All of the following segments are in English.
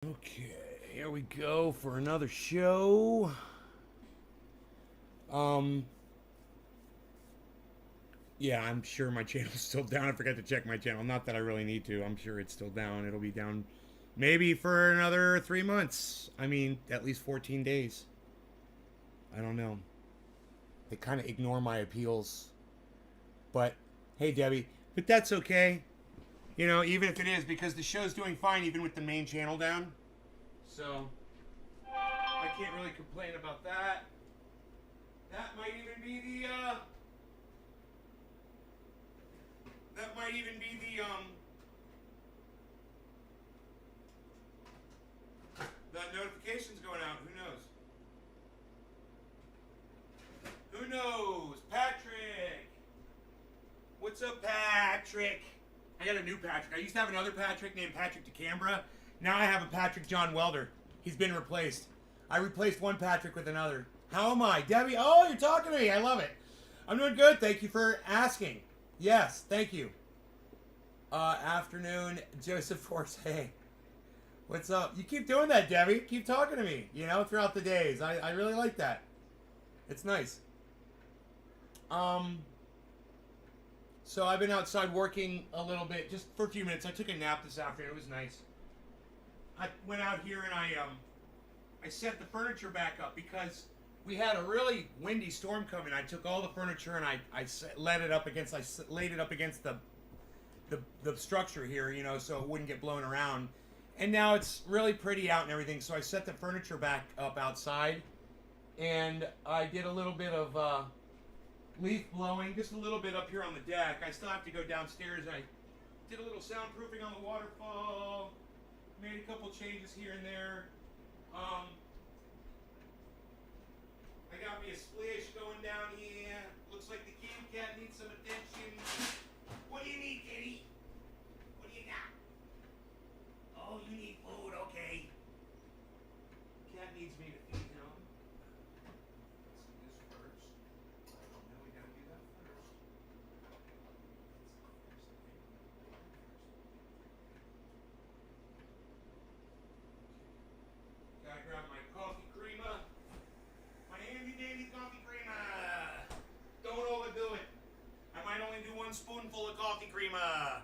Okay, here we go for another show. Yeah, I'm sure my channel's still down. I forgot to check my channel. Not that I really need to. I'm sure it's still down. It'll be down maybe for another 3 months. I mean, at least 14 days. I don't know. They kind of ignore my appeals. But, hey, Debbie. But that's okay. You know, even if it is, because the show's doing fine even with the main channel down. So, I can't really complain about that. That might even be the notifications going out. Who knows? Who knows? Patrick! What's up, Patrick? I got a new Patrick. I used to have another Patrick named Patrick DeCambra. Now I have a Patrick John Welder. He's been replaced. I replaced one Patrick with another. How am I? Debbie, oh, you're talking to me. I love it. I'm doing good. Thank you for asking. Yes, thank you. Afternoon, Joseph Force. Hey, what's up? You keep doing that, Debbie. Keep talking to me, throughout the days. I really like that. It's nice. So I've been outside working a little bit, just for a few minutes. I took a nap this afternoon. It was nice. I went out here and I set the furniture back up because we had a really windy storm coming. I took all the furniture and I laid it up against the structure here, so it wouldn't get blown around. And now it's really pretty out and everything. So I set the furniture back up outside, and I did a little bit of leaf blowing, just a little bit up here on the deck. I still have to go downstairs. I did a little soundproofing on the waterfall. Made a couple changes here and there. I got me a splish going down here. Looks like the kitty cat needs some attention. What do you need, kitty? What do you got? Oh, you need food, okay. Cat needs me to feed him. Let's do this first. No, we gotta do that first. Gotta grab my coffee creamer. My handy dandy coffee creamer. Don't overdo it. I might only do 1 spoonful of coffee creamer.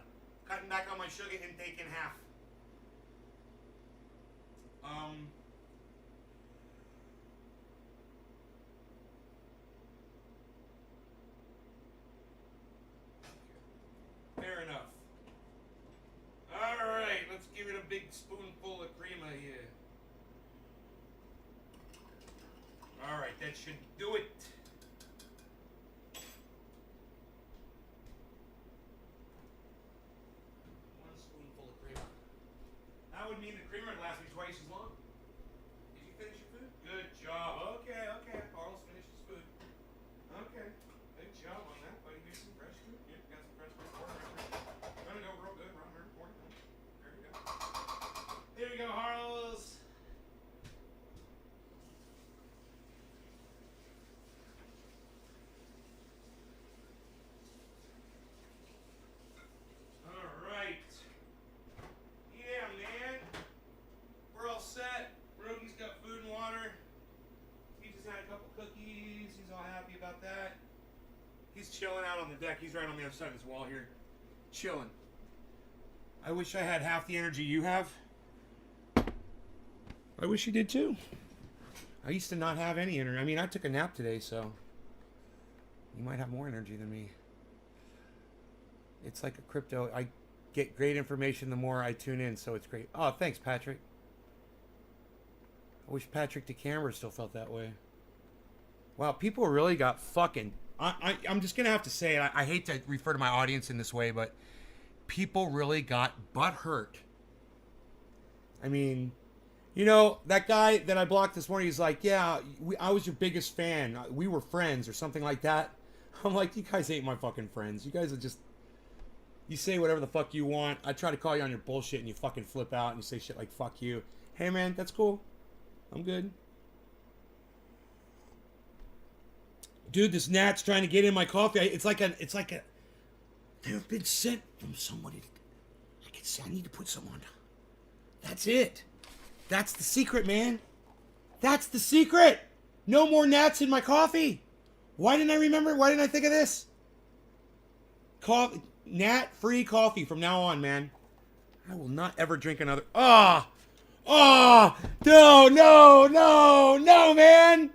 Cutting back on my sugar intake in half. Fair enough. Alright, let's give it a big spoonful of creamer here. Alright, that should do it. One spoonful of creamer. That would mean the creamer would last me twice as long. Did you finish your food? Good job. Okay. Carl's finished his food. Okay. Good job on that, buddy. Here's some fresh food. Yep, got some fresh food. Gonna go real good. There you go. There you go, Harles. Alright. Yeah, man. We're all set. Rogi's got food and water. He just had a couple cookies. He's all happy about that. He's chilling out on the deck. He's right on the other side of this wall here. Chilling. I wish I had half the energy you have. I wish you did too. I used to not have any energy. I mean, I took a nap today, so you might have more energy than me. It's like a crypto. I get great information the more I tune in, so it's great. Oh, thanks, Patrick. I wish Patrick DeCambra still felt that way. Wow, people really got fucking... I'm just going to have to say it. I hate to refer to my audience in this way, but people really got butthurt. I mean, that guy that I blocked this morning, he's like, yeah, I was your biggest fan. We were friends or something like that. I'm like, you guys ain't my fucking friends. You guys are just... You say whatever the fuck you want. I try to call you on your bullshit and you fucking flip out and you say shit like, fuck you. Hey, man, that's cool. I'm good. Dude, this gnat's trying to get in my coffee. It's like a. They've been sent from somebody. I need to put some on. That's it. That's the secret, man. That's the secret. No more gnats in my coffee. Why didn't I remember? Why didn't I think of this? Gnat-free coffee from now on, man. I will not ever drink another. No, man.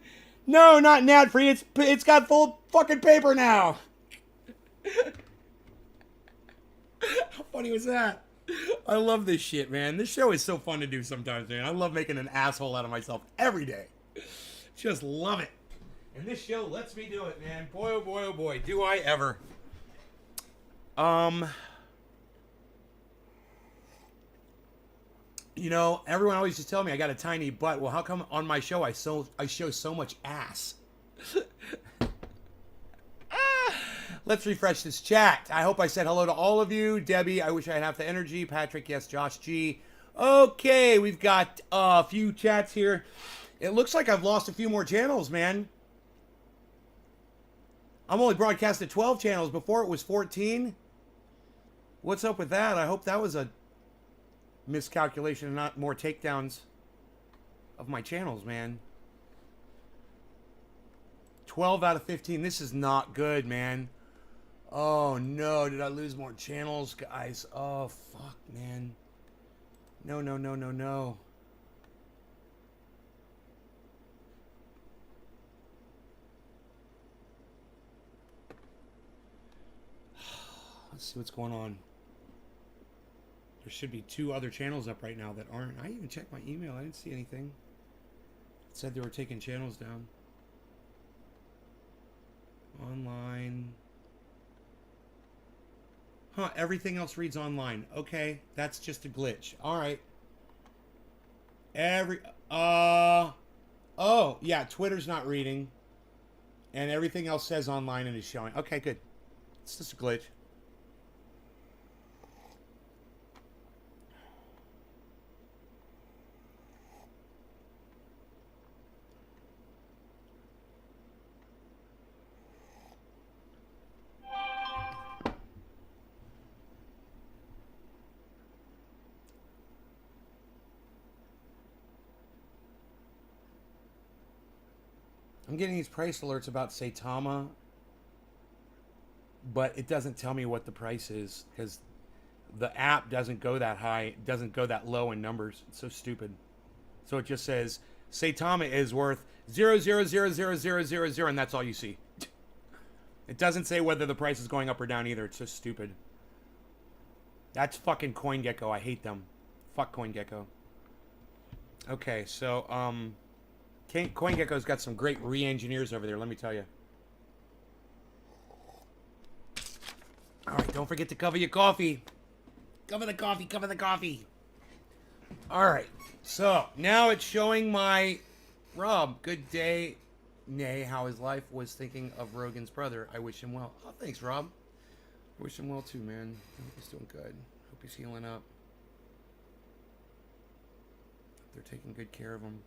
No, not gnat-free. It's got full fucking paper now. How funny was that? I love this shit, man. This show is so fun to do sometimes, man. I love making an asshole out of myself every day. Just love it. And this show lets me do it, man. Boy, oh boy, oh boy. Do I ever. You know, everyone always just tell me I got a tiny butt. Well, how come on my show I show so much ass? Let's refresh this chat. I hope I said hello to all of you. Debbie, I wish I had half the energy. Patrick, yes. Josh G. Okay, we've got a few chats here. It looks like I've lost a few more channels, man. I'm only broadcasting 12 channels. Before it was 14. What's up with that? I hope that was a miscalculation and not more takedowns of my channels, man. 12 out of 15. This is not good, man. Oh, no. Did I lose more channels, guys? Oh, fuck, man. No. Let's see what's going on. There should be 2 other channels up right now that aren't. I even checked my email. I didn't see anything. It said they were taking channels down. Online. Huh, everything else reads online. Okay, that's just a glitch. Alright. Oh, yeah, Twitter's not reading. And everything else says online and is showing. Okay, good. It's just a glitch. I'm getting these price alerts about Saitama, but it doesn't tell me what the price is because the app doesn't go that high, doesn't go that low in numbers. It's so stupid. So it just says Saitama is worth 0.0000000, and that's all you see. It doesn't say whether the price is going up or down either. It's just stupid. That's fucking CoinGecko. I hate them. Fuck CoinGecko. Okay, so CoinGecko's got some great re-engineers over there, let me tell you. Alright, don't forget to cover your coffee. Cover the coffee, cover the coffee. Alright, so now it's showing my Rob, good day. Nay, how his life was thinking of Rogan's brother. I wish him well. Oh, thanks, Rob. I wish him well too, man. I hope he's doing good. Hope he's healing up. They're taking good care of him.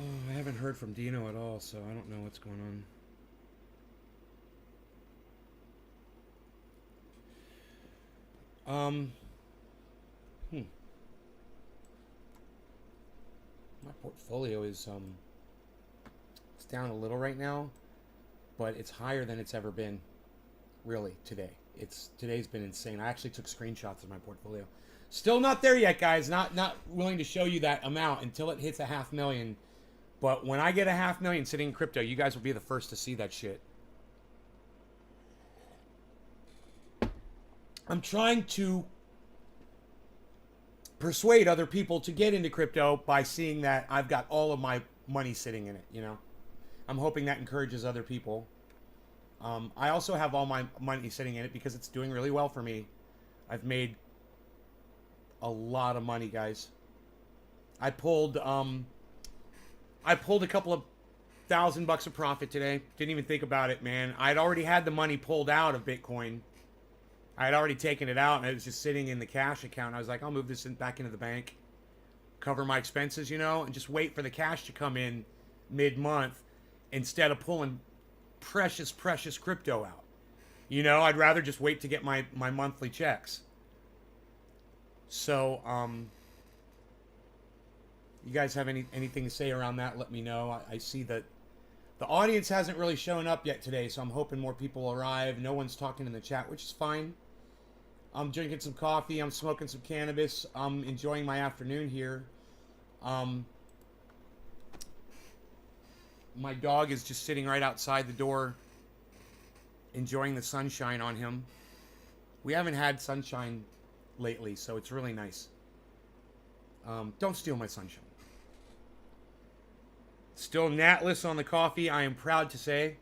Oh, I haven't heard from Dino at all, so I don't know what's going on. My portfolio is it's down a little right now, but it's higher than it's ever been, really, today. Today's been insane. I actually took screenshots of my portfolio. Still not there yet, guys. Not willing to show you that amount until it hits 500,000. But when I get 500,000 sitting in crypto, you guys will be the first to see that shit. I'm trying to persuade other people to get into crypto by seeing that I've got all of my money sitting in it, you know. I'm hoping that encourages other people. I also have all my money sitting in it because it's doing really well for me. I've made a lot of money, guys. I pulled a couple of $1,000 of profit today. Didn't even think about it, man. I'd already had the money pulled out of Bitcoin. I had already taken it out, and it was just sitting in the cash account. I was like, I'll move this back into the bank, cover my expenses, you know, and just wait for the cash to come in mid-month instead of pulling precious crypto out. You know, I'd rather just wait to get my monthly checks. So, you guys have anything to say around that? Let me know. I see that the audience hasn't really shown up yet today, so I'm hoping more people arrive. No one's talking in the chat, which is fine. I'm drinking some coffee. I'm smoking some cannabis. I'm enjoying my afternoon here. My dog is just sitting right outside the door, enjoying the sunshine on him. We haven't had sunshine lately, so it's really nice. Don't steal my sunshine. Still natless on the coffee, I am proud to say.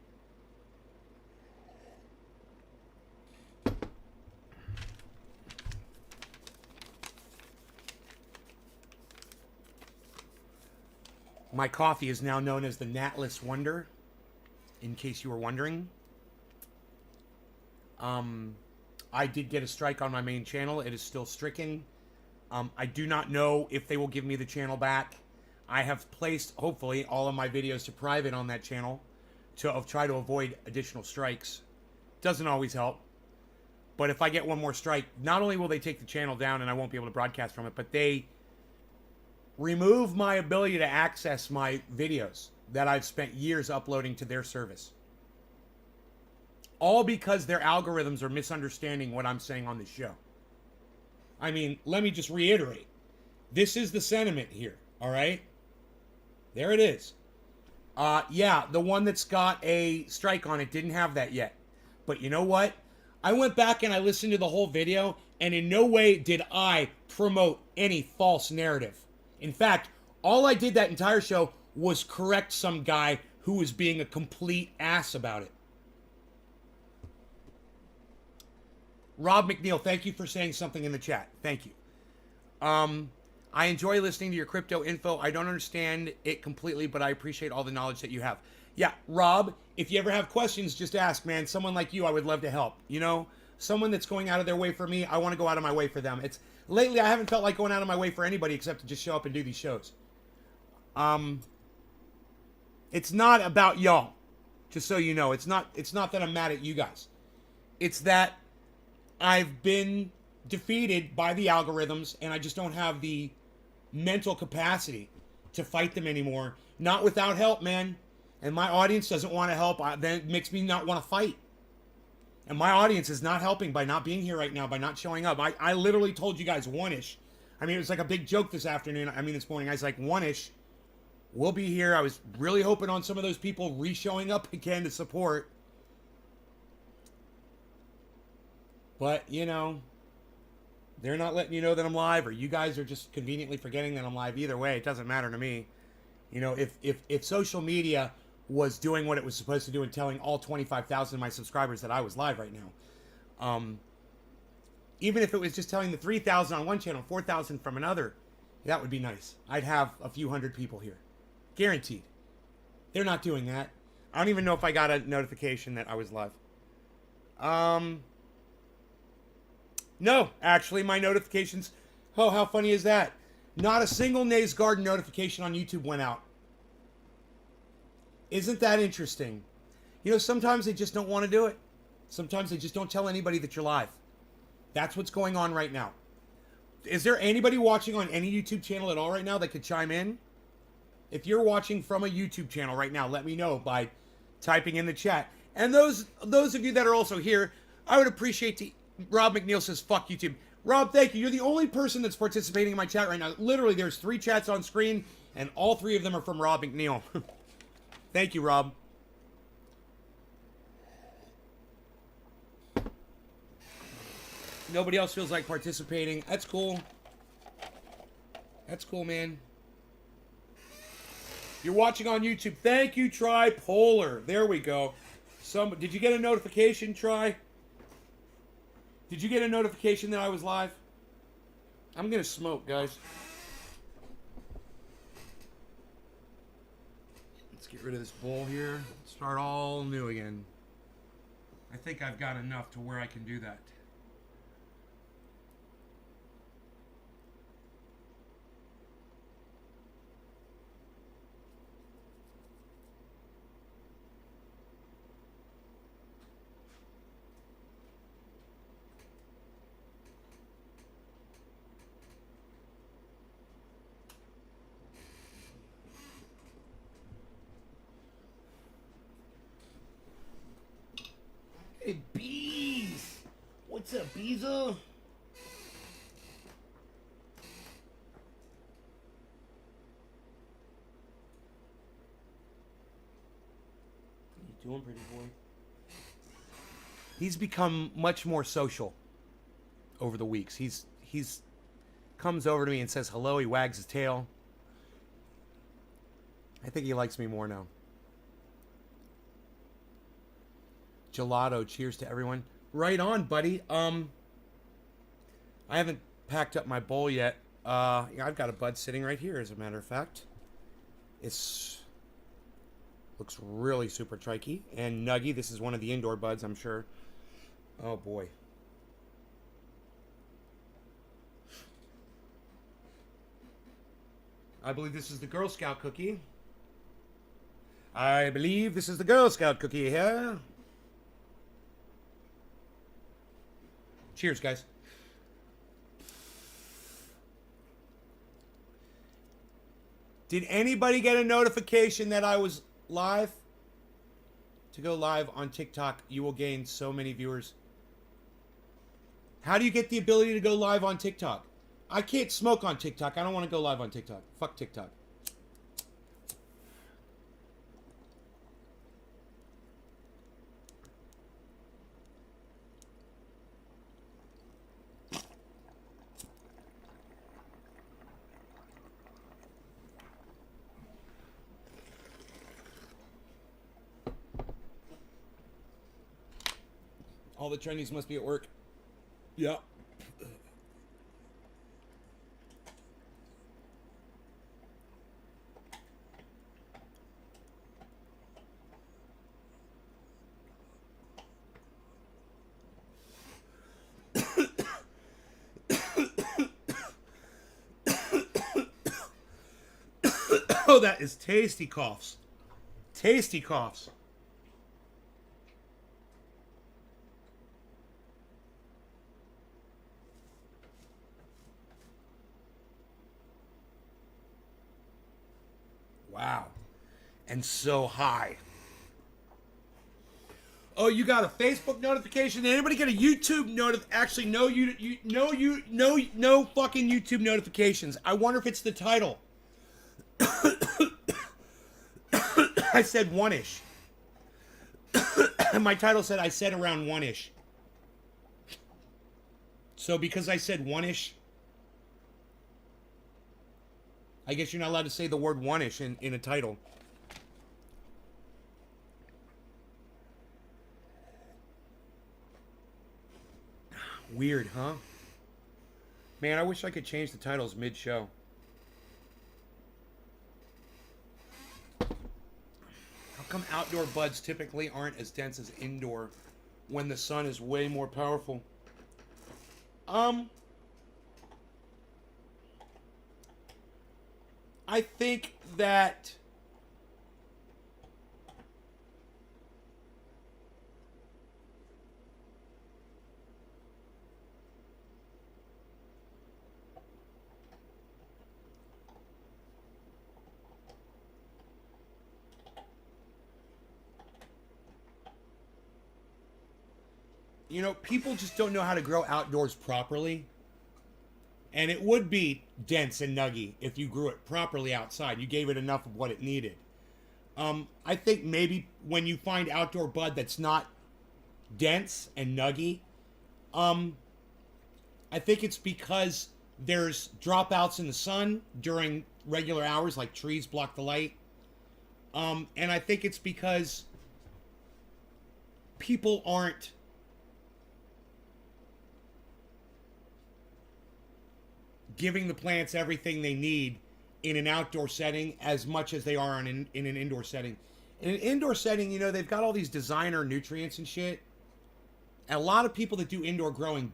My coffee is now known as the Natless Wonder, in case you were wondering. I did get a strike on my main channel. It is still stricken. I do not know if they will give me the channel back. I have placed, hopefully, all of my videos to private on that channel to try to avoid additional strikes. Doesn't always help. But if I get one more strike, not only will they take the channel down and I won't be able to broadcast from it, but they remove my ability to access my videos that I've spent years uploading to their service. All because their algorithms are misunderstanding what I'm saying on the show. I mean, let me just reiterate. This is the sentiment here, all right? There it is. Yeah, the one that's got a strike on it didn't have that yet. But you know what? I went back and I listened to the whole video, and in no way did I promote any false narrative. In fact, all I did that entire show was correct some guy who was being a complete ass about it. Rob McNeil, thank you for saying something in the chat. Thank you. I enjoy listening to your crypto info. I don't understand it completely, but I appreciate all the knowledge that you have. Yeah, Rob, if you ever have questions, just ask, man. Someone like you, I would love to help. You know, someone that's going out of their way for me, I want to go out of my way for them. Lately, I haven't felt like going out of my way for anybody except to just show up and do these shows. It's not about y'all, just so you know. It's not that I'm mad at you guys. It's that I've been defeated by the algorithms, and I just don't have the mental capacity to fight them anymore. Not without help, man. And my audience doesn't want to help. Then it makes me not want to fight. And my audience is not helping by not being here right now, by not showing up. I literally told you guys one-ish. I mean, it was like a big joke this afternoon. I mean, this morning. I was like, one-ish. We'll be here. I was really hoping on some of those people re-showing up again to support. But, you know, they're not letting you know that I'm live, or you guys are just conveniently forgetting that I'm live. Either way, it doesn't matter to me. You know, if social media was doing what it was supposed to do and telling all 25,000 of my subscribers that I was live right now, even if it was just telling the 3,000 on one channel, 4,000 from another, that would be nice. I'd have a few hundred people here. Guaranteed. They're not doing that. I don't even know if I got a notification that I was live. No, actually, my notifications... Oh, how funny is that? Not a single Nays Garden notification on YouTube went out. Isn't that interesting? You know, sometimes they just don't want to do it. Sometimes they just don't tell anybody that you're live. That's what's going on right now. Is there anybody watching on any YouTube channel at all right now that could chime in? If you're watching from a YouTube channel right now, let me know by typing in the chat. And those of you that are also here, I would appreciate Rob McNeil says, fuck YouTube. Rob, thank you. You're the only person that's participating in my chat right now. Literally, there's 3 chats on screen, and all 3 of them are from Rob McNeil. Thank you, Rob. Nobody else feels like participating. That's cool. That's cool, man. You're watching on YouTube. Thank you, Tripolar. There we go. Did you get a notification, Tri? Did you get a notification that I was live? I'm going to smoke, guys. Let's get rid of this bowl here. Start all new again. I think I've got enough to where I can do that. What's up, Beezel? How you doing, pretty boy? He's become much more social over the weeks. He's comes over to me and says hello. He wags his tail. I think he likes me more now. Gelato, cheers to everyone. Right on, buddy. I haven't packed up my bowl yet. Yeah, I've got a bud sitting right here, as a matter of fact. It's looks really super trikey and nuggy. This is one of the indoor buds, I'm sure. Oh boy. I believe this is the Girl Scout cookie. I believe this is the Girl Scout cookie here. Cheers, guys. Did anybody get a notification that I was live? To go live on TikTok, you will gain so many viewers. How do you get the ability to go live on TikTok? I can't smoke on TikTok. I don't want to go live on TikTok. Fuck TikTok. All the trendies must be at work. Yeah. Oh, that is tasty coughs. Tasty coughs. Wow. And so high. Oh, you got a Facebook notification? Did anybody get a YouTube Actually, no fucking YouTube notifications. I wonder if it's the title. I said one-ish. My title said I said around one-ish. So because I said one-ish, I guess you're not allowed to say the word one-ish in a title. Weird, huh? Man, I wish I could change the titles mid-show. How come outdoor buds typically aren't as dense as indoor when the sun is way more powerful? I think that people just don't know how to grow outdoors properly. And it would be dense and nuggy if you grew it properly outside. You gave it enough of what it needed. I think maybe when you find outdoor bud that's not dense and nuggy, I think it's because there's dropouts in the sun during regular hours, like trees block the light. And I think it's because people aren't giving the plants everything they need in an outdoor setting as much as they are in an indoor setting. In an indoor setting, they've got all these designer nutrients and shit. And a lot of people that do indoor growing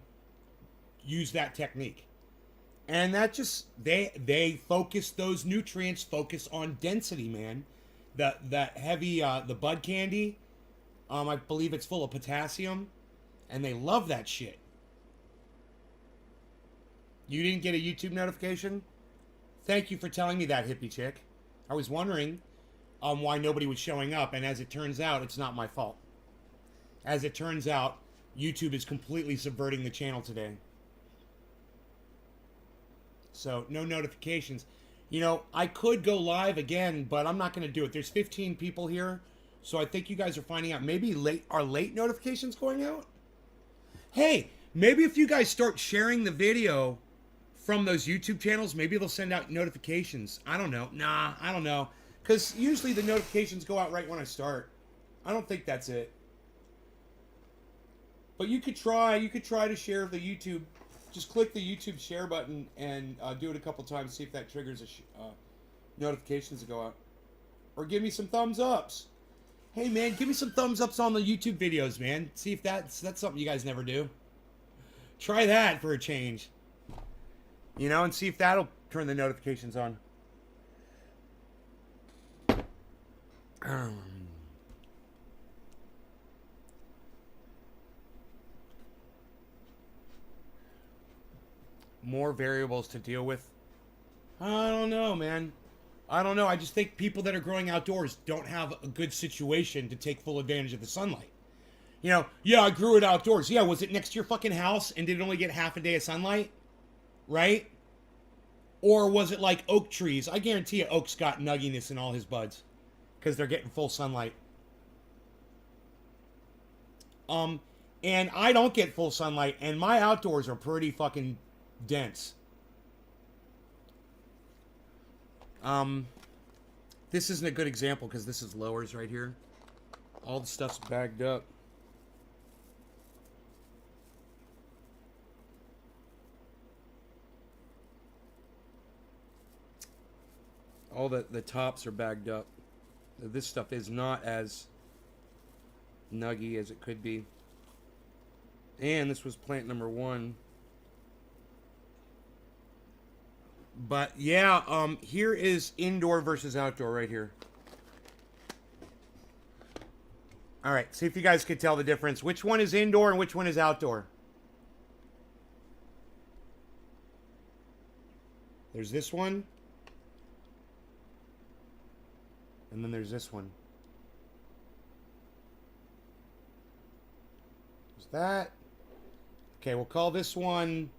use that technique. And that just, they focus those nutrients, focus on density, man. That heavy, the bud candy, I believe it's full of potassium. And they love that shit. You didn't get a YouTube notification? Thank you for telling me that, hippie chick. I was wondering why nobody was showing up, and as it turns out, it's not my fault. As it turns out, YouTube is completely subverting the channel today. So, no notifications. You know, I could go live again, but I'm not going to do it. There's 15 people here, so I think you guys are finding out. Maybe are late notifications going out? Hey, maybe if you guys start sharing the video from those YouTube channels, maybe they'll send out notifications. I don't know. Nah, I don't know. Because usually the notifications go out right when I start. I don't think that's it. But you could try to share the YouTube. Just click the YouTube share button and do it a couple times. See if that triggers notifications to go out. Or give me some thumbs ups. Hey man, give me some thumbs ups on the YouTube videos, man. See if that's something you guys never do. Try that for a change. You know, and see if that'll turn the notifications on. More variables to deal with. I don't know, man. I don't know. I just think people that are growing outdoors don't have a good situation to take full advantage of the sunlight. You know, yeah, I grew it outdoors. Yeah, was it next to your fucking house and did it only get half a day of sunlight? Right? Or was it like oak trees? I guarantee you oak's got nugginess in all his buds because they're getting full sunlight. And I don't get full sunlight, and my outdoors are pretty fucking dense. This isn't a good example because this is lowers right here. All the stuff's bagged up. All the tops are bagged up. This stuff is not as nuggy as it could be. And this was plant number 1. But yeah, here is indoor versus outdoor right here. All right, see if you guys could tell the difference. Which one is indoor and which one is outdoor? There's this one. And then there's this one. Is that? Okay, we'll call this one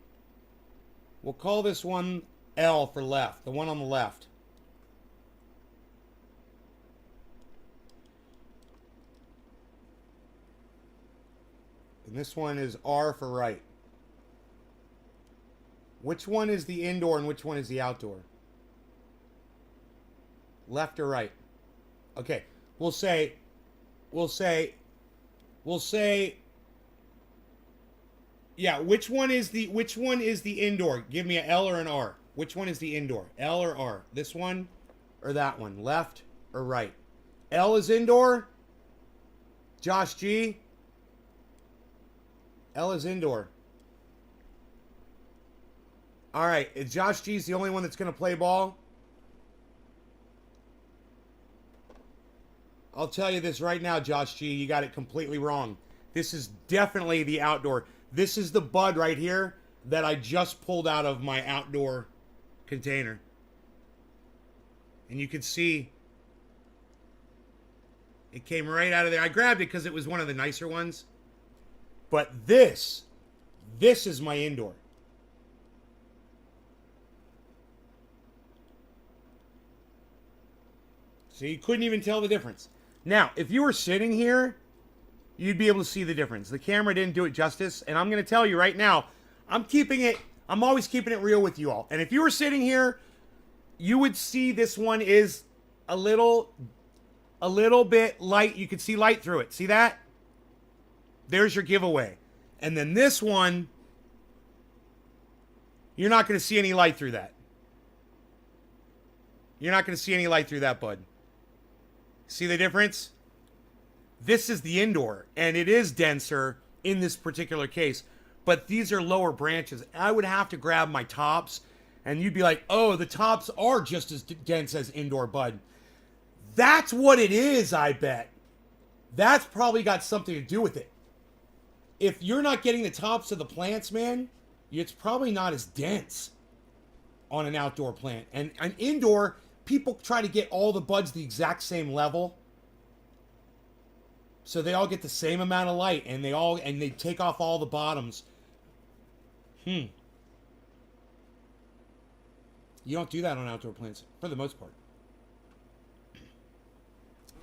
L for left, the one on the left. And this one is R for right. Which one is the indoor and which one is the outdoor? Left or right? Okay, we'll say, yeah, which one is the indoor? Give me an L or an R. Which one is the indoor? L or R? This one or that one? Left or right? L is indoor. Josh G. L is indoor. All right, Josh G is the only one that's going to play ball. I'll tell you this right now, Josh G, you got it completely wrong. This is definitely the outdoor. This is the bud right here that I just pulled out of my outdoor container. And you can see it came right out of there. I grabbed it because it was one of the nicer ones. But this is my indoor. So you couldn't even tell the difference. Now, if you were sitting here, you'd be able to see the difference. The camera didn't do it justice, and I'm going to tell you right now, I'm always keeping it real with you all. And if you were sitting here, you would see this one is a little bit light. You could see light through it. See that? There's your giveaway. And then this one, you're not going to see any light through that. You're not going to see any light through that, bud. See the difference? This is the indoor, and it is denser in this particular case, but these are lower branches. I would have to grab my tops, and you'd be like, oh, the tops are just as dense as indoor bud. That's what it is, I bet. That's probably got something to do with it. If you're not getting the tops of the plants, man, it's probably not as dense on an outdoor plant. And an indoor, people try to get all the buds the exact same level. So they all get the same amount of light, and they take off all the bottoms. You don't do that on outdoor plants for the most part.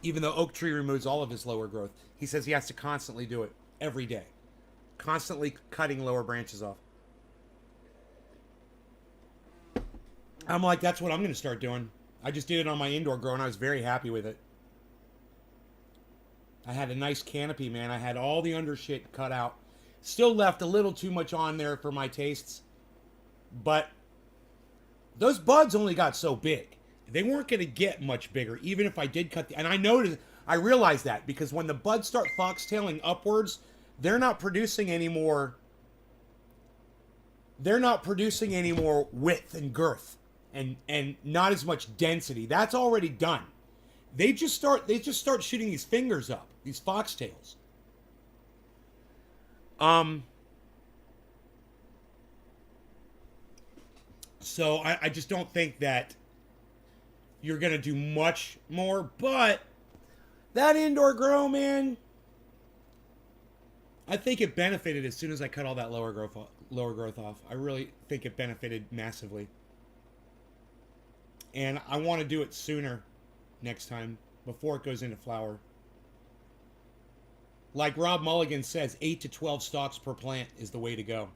Even though oak tree removes all of his lower growth, he says he has to constantly do it every day, constantly cutting lower branches off. I'm like, that's what I'm going to start doing. I just did it on my indoor grow, and I was very happy with it. I had a nice canopy, man. I had all the under shit cut out. Still left a little too much on there for my tastes. But those buds only got so big. They weren't going to get much bigger, even if I did cut the... And I realized that, because when the buds start foxtailing upwards, they're not producing any more... They're not producing any more width and girth. And not as much density. That's already done. They just start shooting these fingers up, these foxtails. So I just don't think that you're gonna do much more, but that indoor grow, man, I think it benefited as soon as I cut all that lower growth off. I really think it benefited massively. And I want to do it sooner next time, before it goes into flower. Like Rob Mulligan says, 8 to 12 stalks per plant is the way to go.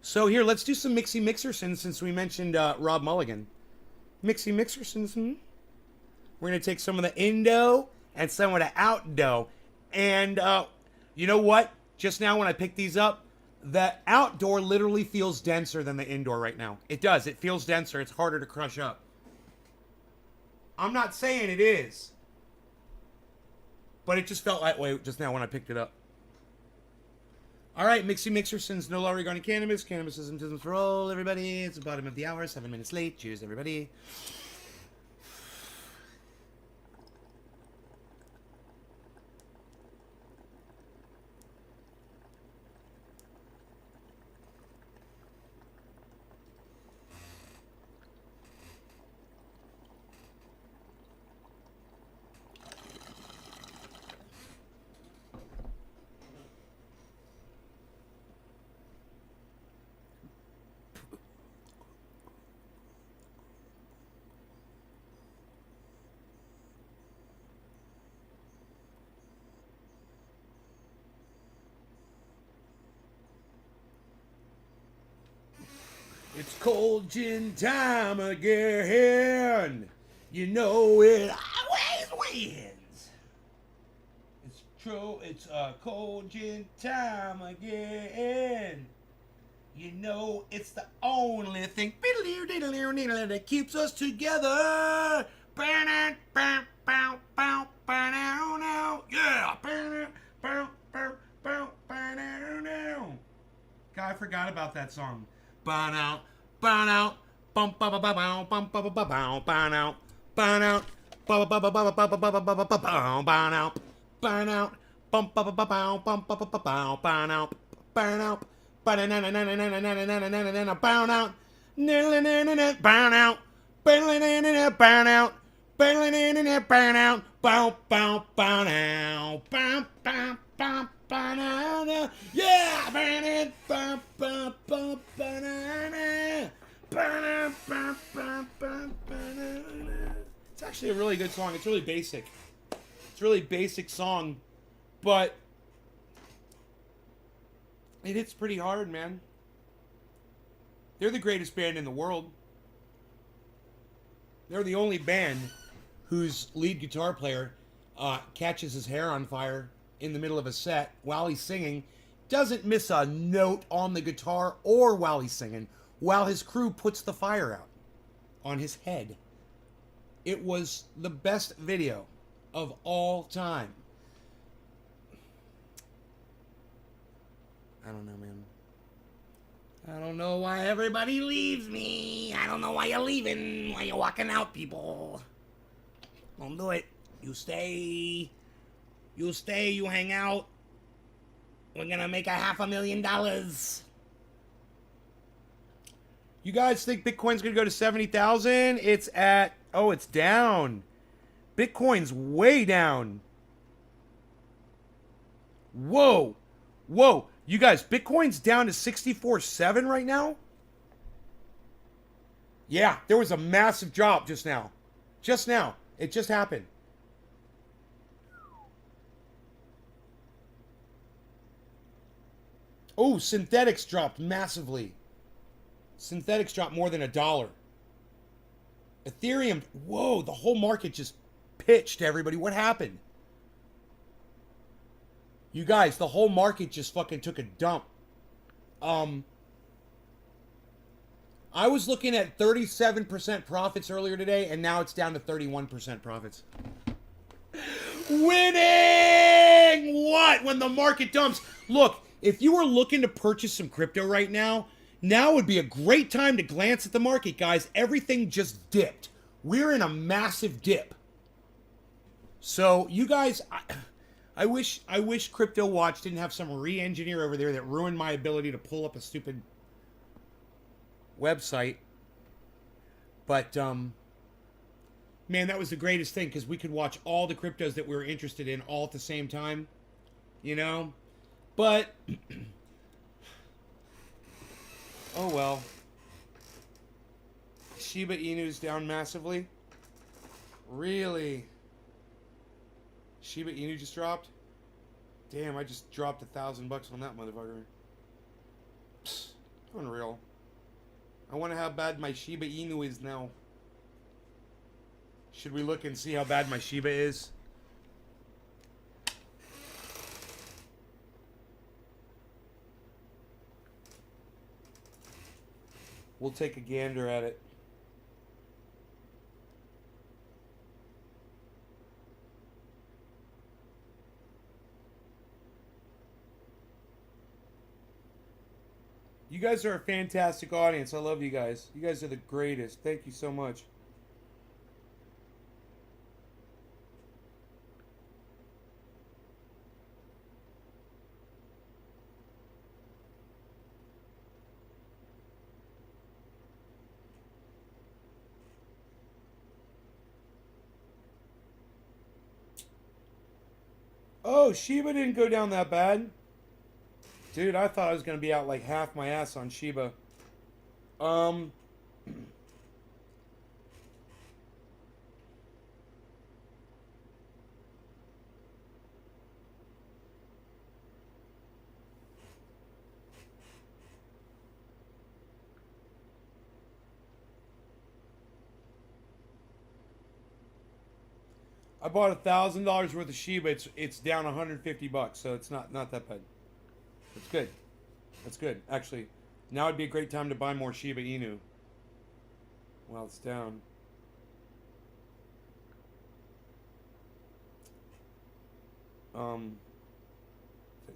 So here, let's do some Mixie Mixersons since we mentioned Rob Mulligan. Mixie Mixersons, We're going to take some of the indo and some of the outdo. And you know what? Just now when I picked these up, the outdoor literally feels denser than the indoor right now. It does. It feels denser. It's harder to crush up. I'm not saying it is. But it just felt that way just now when I picked it up. All right, Mixie Mixersons, no law regarding cannabis. Cannabisism for all, everybody. It's the bottom of the hour, 7 minutes late. Cheers, everybody. It's cold gin time again. You know it always wins. It's true. It's cold gin time again. You know it's the only thing that keeps us together. Yeah. God, I forgot about that song. Burn out, bump, ba ba ba bow, bump, ba ba ba bow, burn out, ba ba ba ba ba ba ba ba ba ba ba bow, burn out, bump, ba ba ba bow, bump, ba ba ba bow, burn out, ba na na na na na na na na na na na na burn out, na na na na burn out, burn na na na burn out, burn na na na burn out, bow bow burn out, bump bump bump. Banana, yeah, banana, bum, bum, bum, banana, banana, bum, bum, bum, banana. It's actually a really good song. It's really basic. It's a really basic song, but it hits pretty hard, man. They're the greatest band in the world. They're the only band whose lead guitar player catches his hair on fire in the middle of a set while he's singing, doesn't miss a note on the guitar or while he's singing, while his crew puts the fire out on his head. It was the best video of all time. I don't know, man. I don't know why everybody leaves me. I don't know why you're leaving. Why you're walking out, people. Don't do it. You stay. You stay, you hang out. We're gonna make $500,000. You guys think Bitcoin's gonna go to 70,000? It's at, oh, it's down. Bitcoin's way down. Whoa. Whoa. You guys, Bitcoin's down to 64.7 right now? Yeah, there was a massive drop just now. Just now. It just happened. Oh, synthetics dropped massively. Synthetics dropped more than $1. Ethereum, whoa, the whole market just pitched, everybody. What happened? You guys, the whole market just fucking took a dump. I was looking at 37% profits earlier today, and now it's down to 31% profits. Winning! What? When the market dumps. Look, if you were looking to purchase some crypto right now, now would be a great time to glance at the market, guys. Everything just dipped. We're in a massive dip. So, you guys, I wish Crypto Watch didn't have some re-engineer over there that ruined my ability to pull up a stupid website. But, man, that was the greatest thing because we could watch all the cryptos that we were interested in all at the same time. You know? But, oh well. Shiba Inu's down massively. Really? Shiba Inu just dropped? Damn, I just dropped $1,000 on that motherfucker. Psst, unreal. I wonder how bad my Shiba Inu is now. Should we look and see how bad my Shiba is? We'll take a gander at it. You guys are a fantastic audience. I love you guys. You guys are the greatest. Thank you so much. Oh, Shiba didn't go down that bad. Dude, I thought I was going to be out like half my ass on Shiba. I bought $1,000 worth of Shiba. It's down $150, so it's not that bad. It's good. That's good. Actually, now would be a great time to buy more Shiba Inu. While it's down. Um,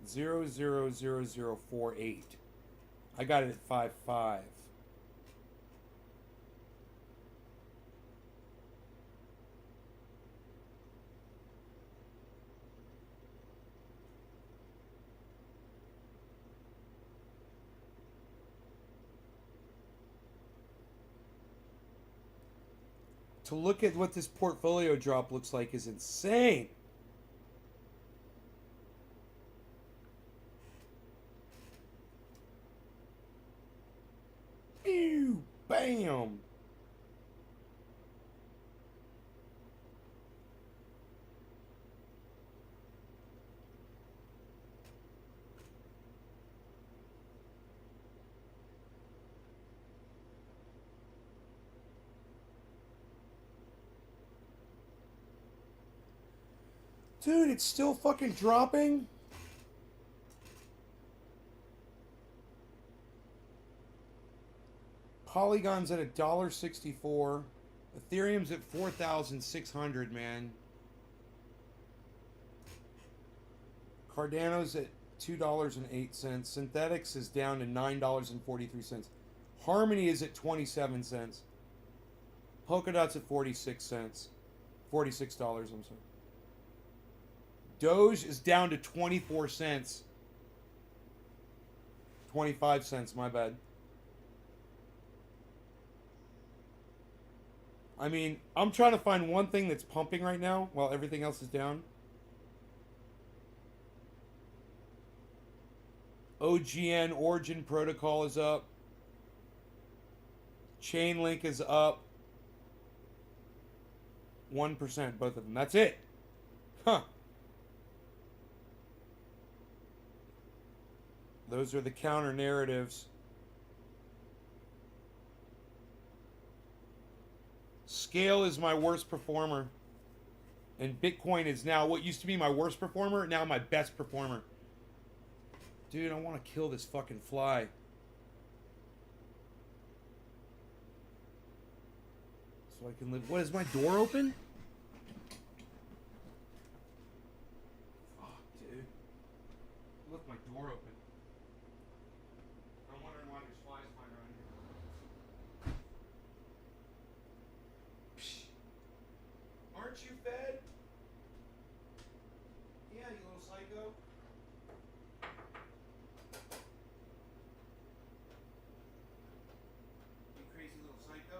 0.000048. I got it at 5.5. To look at what this portfolio drop looks like is insane. Ew, bam. Dude, it's still fucking dropping? Polygon's at $1.64. Ethereum's at 4,600, man. Cardano's at $2.08. Synthetics is down to $9.43. Harmony is at 27 cents. Polkadot's at 46 cents. $46, I'm sorry. Doge is down to 24 cents. 25 cents, my bad. I mean, I'm trying to find one thing that's pumping right now while everything else is down. OGN Origin Protocol is up. Chainlink is up. 1%, both of them. That's it. Huh. Those are the counter narratives. Scale is my worst performer. And Bitcoin is now what used to be my worst performer, now my best performer. Dude, I want to kill this fucking fly. So I can live. What, is my door open? Fuck, dude. Look, my door open. I'm wondering why there's flies flying around here. Psh. Aren't you fed? Yeah, you little psycho. You crazy little psycho.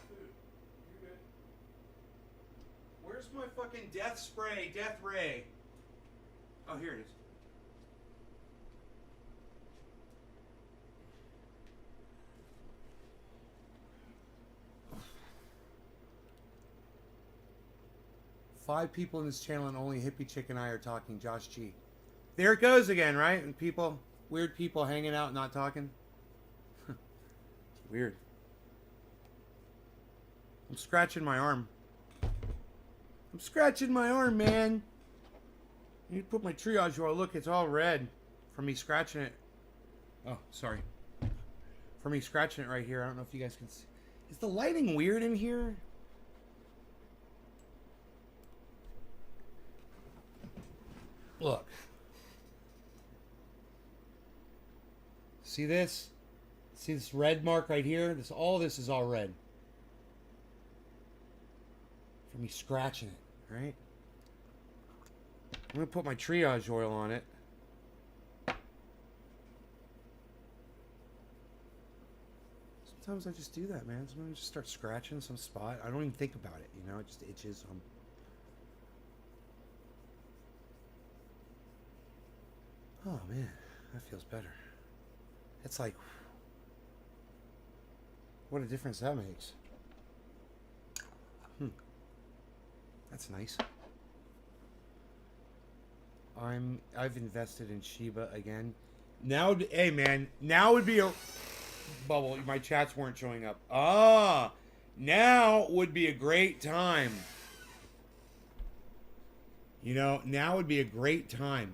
Food. You're good. Where's my fucking death spray, death ray? Oh, here it is. Five people in this channel and only Hippie Chick and I are talking. Josh G. There it goes again, right? And people, weird people hanging out, not talking. It's weird. I'm scratching my arm. I'm scratching my arm, man. I need to put my triage oil. Look, it's all red from me scratching it. Oh, sorry. From me scratching it right here. I don't know if you guys can see. Is the lighting weird in here? Look. See this? See this red mark right here? All this is all red. From me scratching it, right? I'm going to put my triage oil on it. Sometimes I just do that, man. Sometimes I just start scratching some spot. I don't even think about it, you know? It just itches. Oh, man. That feels better. It's like... what a difference that makes. That's nice. I've invested in Shiba again. Now, hey man, now would be a bubble. My chats weren't showing up. Ah, now would be a great time. You know, now would be a great time.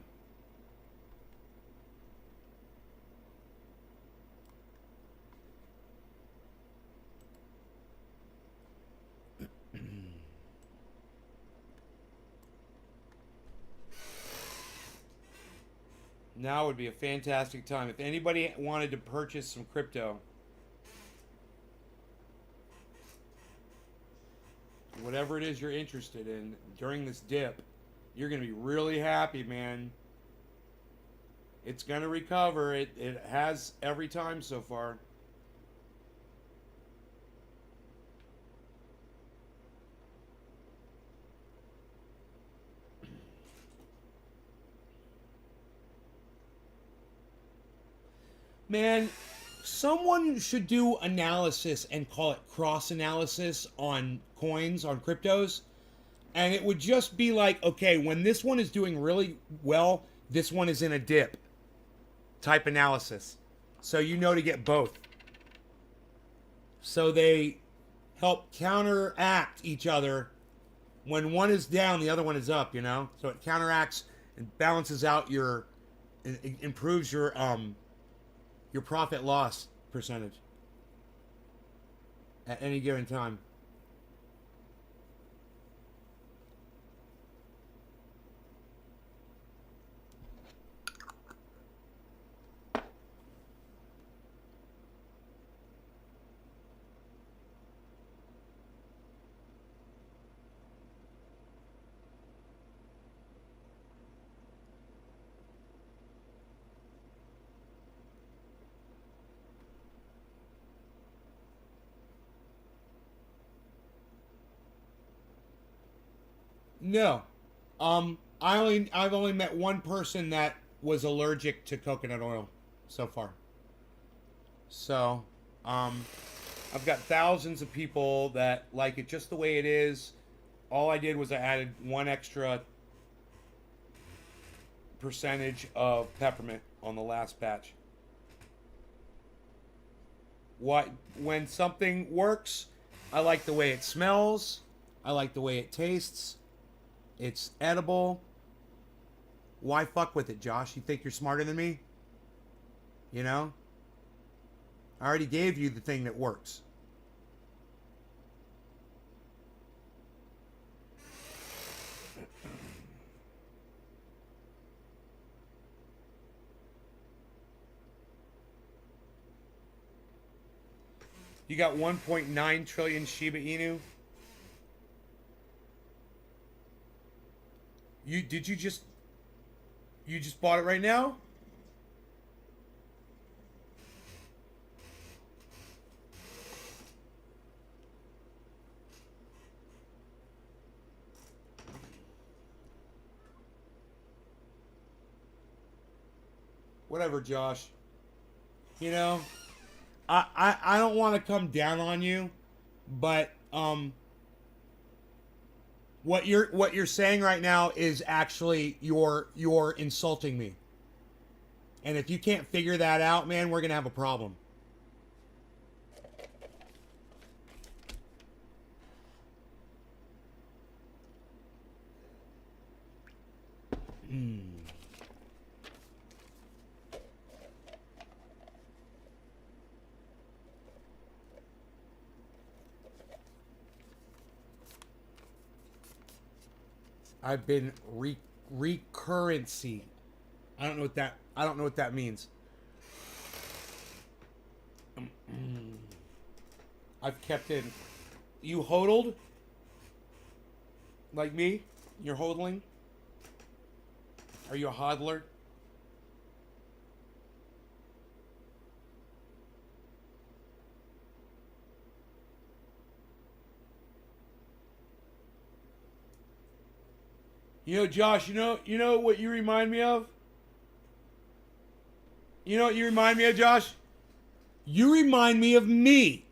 Now would be a fantastic time. If anybody wanted to purchase some crypto, whatever it is you're interested in during this dip, you're going to be really happy, man. It's going to recover. It has every time so far. Man, someone should do analysis and call it cross analysis on coins, on cryptos. And it would just be like, okay, when this one is doing really well, this one is in a dip type analysis. So you know to get both. So they help counteract each other. When one is down, the other one is up, you know? So it counteracts and balances out it improves your profit loss percentage at any given time. No. I've only met one person that was allergic to coconut oil so far. So, I've got thousands of people that like it just the way it is. All I did was I added one extra percentage of peppermint on the last batch. When something works, I like the way it smells. I like the way it tastes. It's edible. Why fuck with it, Josh? You think you're smarter than me? You know? I already gave you the thing that works. You got 1.9 trillion Shiba Inu. You just bought it right now? Whatever, Josh. You know, I don't want to come down on you, but what you're saying right now is actually you're insulting me. And if you can't figure that out, man, we're gonna have a problem. I've been recurrency. I don't know what that means. I've kept in. You hodled? Like me? You're hodling? Are you a hodler? You know, Josh, you know what you remind me of? You know what you remind me of, Josh? You remind me of me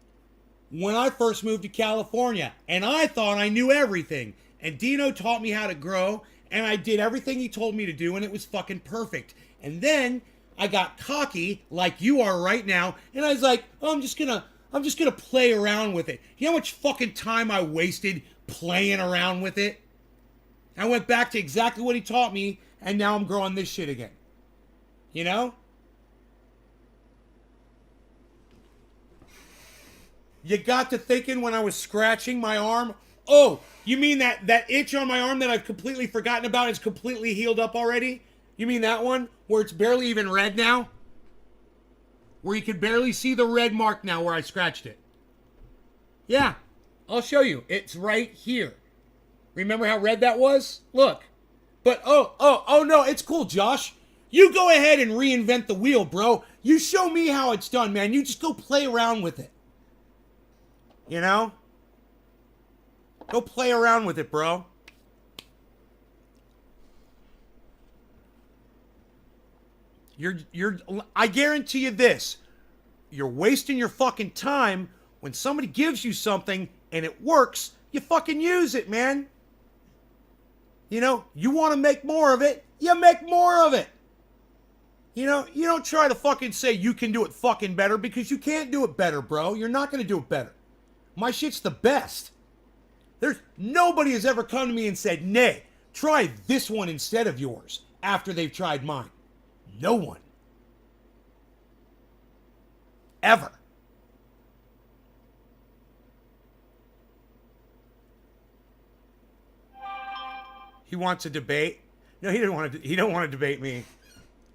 when I first moved to California, and I thought I knew everything. And Dino taught me how to grow, and I did everything he told me to do, and it was fucking perfect. And then I got cocky, like you are right now, and I was like, oh, I'm just gonna play around with it. You know how much fucking time I wasted playing around with it? I went back to exactly what he taught me, and now I'm growing this shit again. You know? You got to thinking when I was scratching my arm, oh, you mean that itch on my arm that I've completely forgotten about is completely healed up already? You mean that one? Where it's barely even red now? Where you can barely see the red mark now where I scratched it. Yeah, I'll show you. It's right here. Remember how red that was? Look. But, oh, no, it's cool, Josh. You go ahead and reinvent the wheel, bro. You show me how it's done, man. You just go play around with it. You know? Go play around with it, bro. I guarantee you this. You're wasting your fucking time when somebody gives you something and it works, you fucking use it, man. You know, you want to make more of it, you make more of it. You know, you don't try to fucking say you can do it fucking better because you can't do it better, bro. You're not going to do it better. My shit's the best. Nobody has ever come to me and said, nay, try this one instead of yours after they've tried mine. No one. Ever. He wants a debate. No, he don't want to debate me.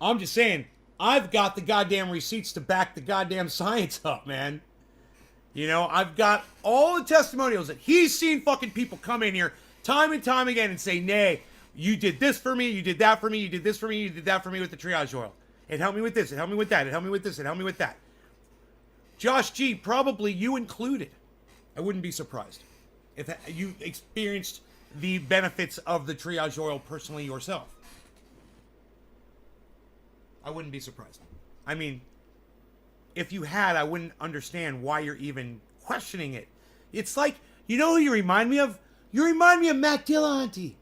I'm just saying, I've got the goddamn receipts to back the goddamn science up, man. You know, I've got all the testimonials that he's seen fucking people come in here time and time again and say, nay, you did this for me, you did that for me, you did this for me, you did that for me with the triage oil. It helped me with this, it helped me with that, it helped me with this, it helped me with that. Josh G, probably you included. I wouldn't be surprised if you experienced the benefits of the triage oil personally yourself. I wouldn't be surprised. I mean, if you had, I wouldn't understand why you're even questioning it. It's like, you know who you remind me of? You remind me of Matt Dillahunty.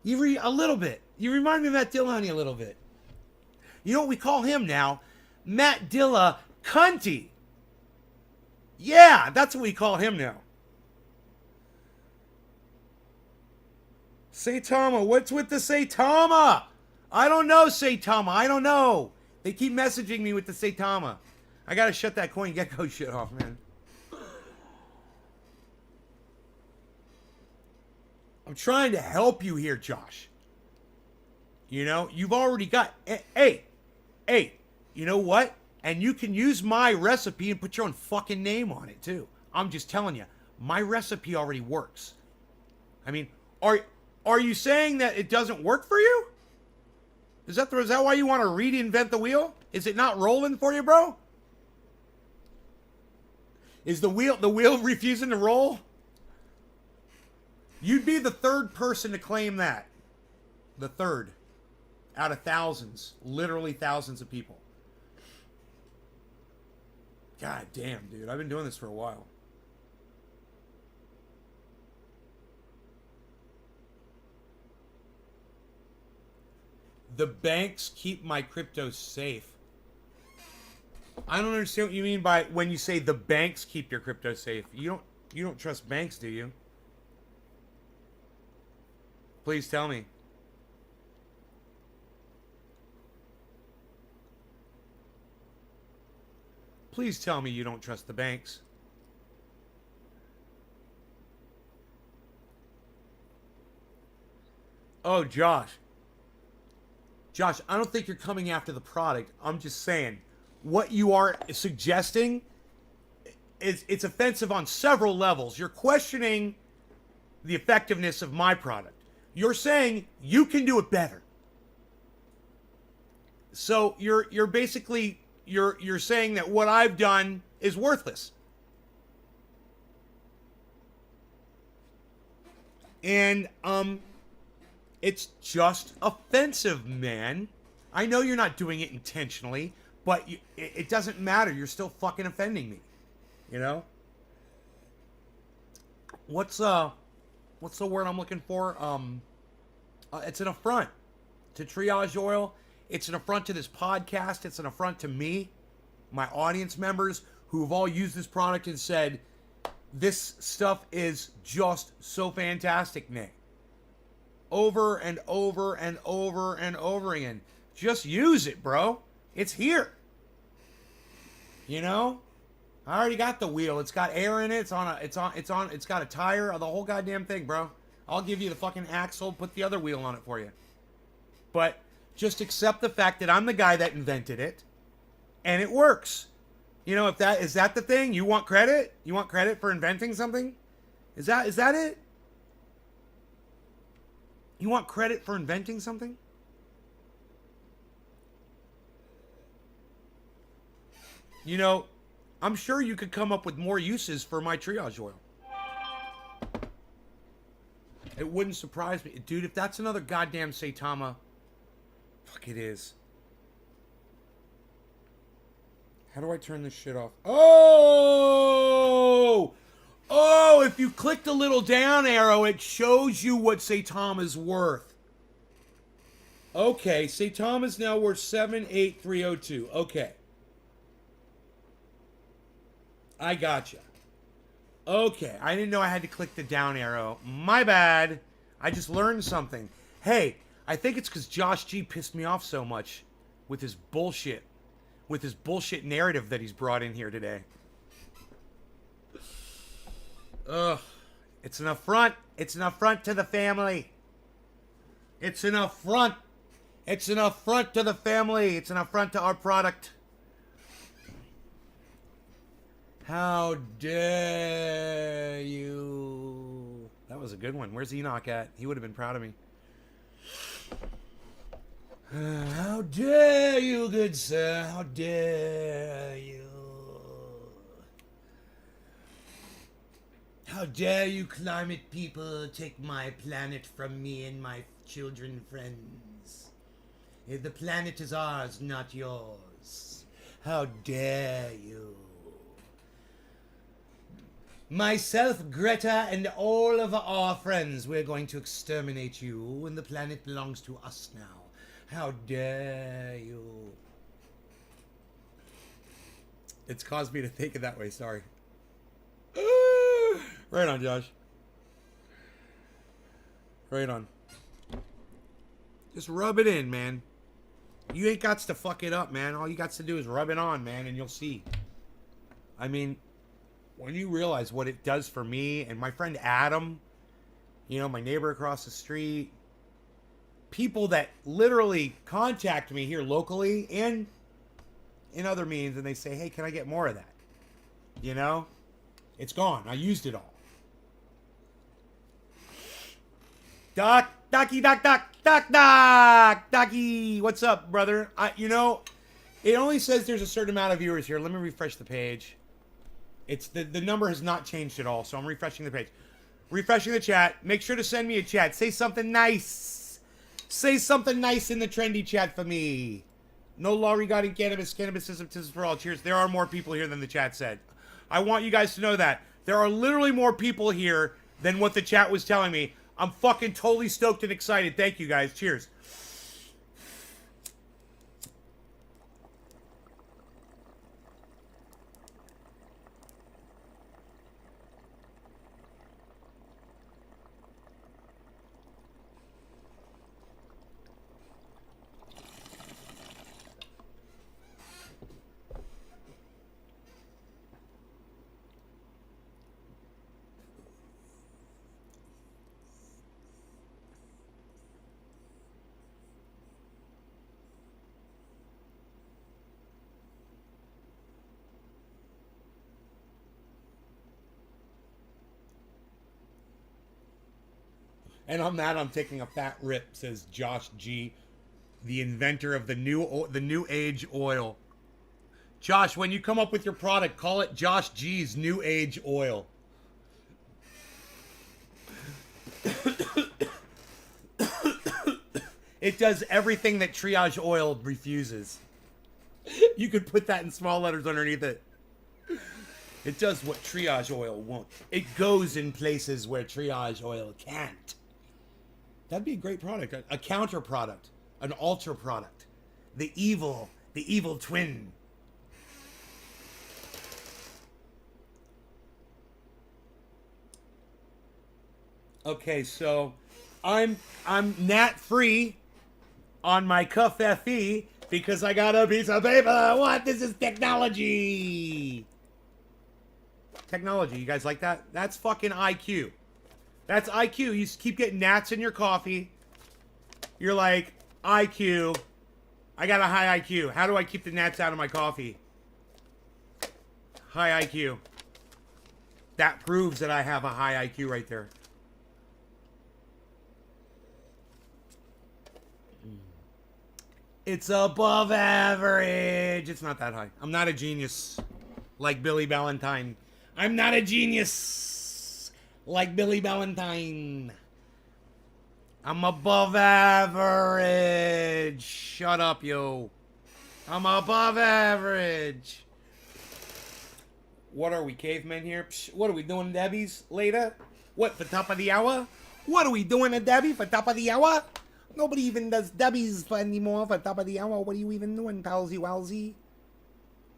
A little bit. You remind me of Matt Dillahunty a little bit. You know what we call him now? Matt Dillahunty. Yeah, that's what we call him now. Saitama, what's with the Saitama? I don't know, Saitama. I don't know. They keep messaging me with the Saitama. I gotta shut that CoinGecko shit off, man. I'm trying to help you here, Josh. You know, you've already got... Hey, you know what? And you can use my recipe and put your own fucking name on it, too. I'm just telling you, my recipe already works. I mean, are you saying that it doesn't work for you? Is that why you want to reinvent the wheel? Is it not rolling for you, bro? Is the wheel refusing to roll? You'd be the third person to claim that. The third. Out of thousands. Literally thousands of people. God damn, dude. I've been doing this for a while. The banks keep my crypto safe. I don't understand what you mean by when you say the banks keep your crypto safe. You don't trust banks, do you? Please tell me. Please tell me you don't trust the banks. Oh, Josh. Josh, I don't think you're coming after the product. I'm just saying, what you are suggesting it's offensive on several levels. You're questioning the effectiveness of my product. You're saying you can do it better. So you're basically you're saying that what I've done is worthless. And it's just offensive, man. I know you're not doing it intentionally, but it doesn't matter. You're still fucking offending me. You know? What's the word I'm looking for? It's an affront to Triage Oil. It's an affront to this podcast. It's an affront to me, my audience members who have all used this product and said, this stuff is just so fantastic, Nick. Over and over and over and over again. Just use it, bro. It's here. You know? I already got the wheel. It's got air in it. It's got a tire, the whole goddamn thing, bro. I'll give you the fucking axle, put the other wheel on it for you. But just accept the fact that I'm the guy that invented it and it works. You know, is that the thing? You want credit? You want credit for inventing something? Is that it? You want credit for inventing something? You know, I'm sure you could come up with more uses for my Triage Oil. It wouldn't surprise me. Dude, if that's another goddamn Saitama, fuck it is. How do I turn this shit off? Oh! Oh, if you click the little down arrow, it shows you what Saitama's worth. Okay, Saitama's now worth 78302. Okay. I gotcha. Okay, I didn't know I had to click the down arrow. My bad. I just learned something. Hey, I think it's because Josh G pissed me off so much with his bullshit. With his bullshit narrative that he's brought in here today. Ugh. It's an affront. It's an affront to the family. It's an affront. It's an affront to the family. It's an affront to our product. How dare you? That was a good one. Where's Enoch at? He would have been proud of me. How dare you, good sir? How dare you? How dare you climate people take my planet from me and my children friends. The planet is ours, not yours. How dare you. Myself, Greta, and all of our friends, we're going to exterminate you, and the planet belongs to us now. How dare you. It's caused me to think it that way, sorry. Right on, Josh. Right on. Just rub it in, man. You ain't got to fuck it up, man. All you got to do is rub it on, man, and you'll see. I mean, when you realize what it does for me and my friend Adam, you know, my neighbor across the street, people that literally contact me here locally and in other means, and they say, hey, can I get more of that? You know? It's gone. I used it all. Docky, what's up, brother? You know, it only says there's a certain amount of viewers here. Let me refresh the page. It's the number has not changed at all, so I'm refreshing the page. Refreshing the chat. Make sure to send me a chat. Say something nice. Say something nice in the trendy chat for me. No law regarding cannabis. Cannabis is for all. Cheers. There are more people here than the chat said. I want you guys to know that. There are literally more people here than what the chat was telling me. I'm fucking totally stoked and excited. Thank you, guys. Cheers. And on that, I'm taking a fat rip, says Josh G, the inventor of the new age oil. Josh, when you come up with your product, call it Josh G's New Age Oil. It does everything that Triage Oil refuses. You could put that in small letters underneath it. It does what Triage Oil won't. It goes in places where Triage Oil can't. That'd be a great product. A counter product. An alter product. The evil twin. Okay, so I'm gnat free on my Cuff-FE because I got a piece of paper. What? This is technology. Technology. You guys like that? That's fucking IQ. That's IQ. You keep getting gnats in your coffee. You're like, IQ. I got a high IQ. How do I keep the gnats out of my coffee? High IQ. That proves that I have a high IQ right there. It's above average. It's not that high. I'm not a genius like Billy Valentine. I'm not a genius like Billy Valentine. I'm above average. Shut up, yo. I'm above average. What are we, cavemen here? Psh, what are we doing, Debbie's later? What, for top of the hour? What are we doing, Debbie, for top of the hour? Nobody even does Debbie's anymore for top of the hour. What are you even doing, palsy walsy?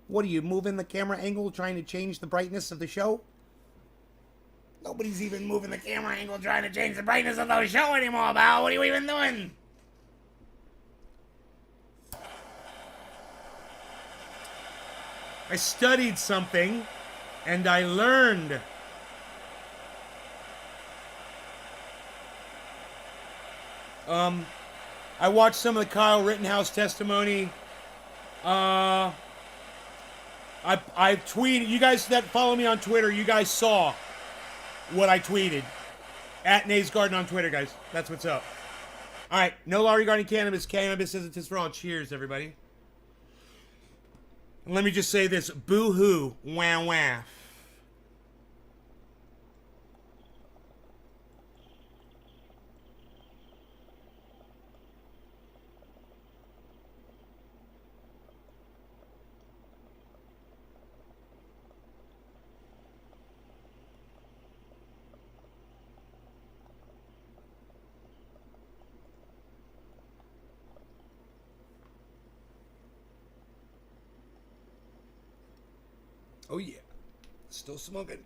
What are you, moving the camera angle, trying to change the brightness of the show? Nobody's even moving the camera angle, trying to change the brightness of the show anymore, pal. What are you even doing? I studied something, and I learned. I watched some of the Kyle Rittenhouse testimony. I tweeted. You guys that follow me on Twitter, you guys saw what I tweeted. At Nays Garden on Twitter, guys. That's what's up. All right. No law regarding cannabis. Cannabis isn't for all. Cheers, everybody. And let me just say this. Boo-hoo. Wah, wah. Oh yeah, still smoking.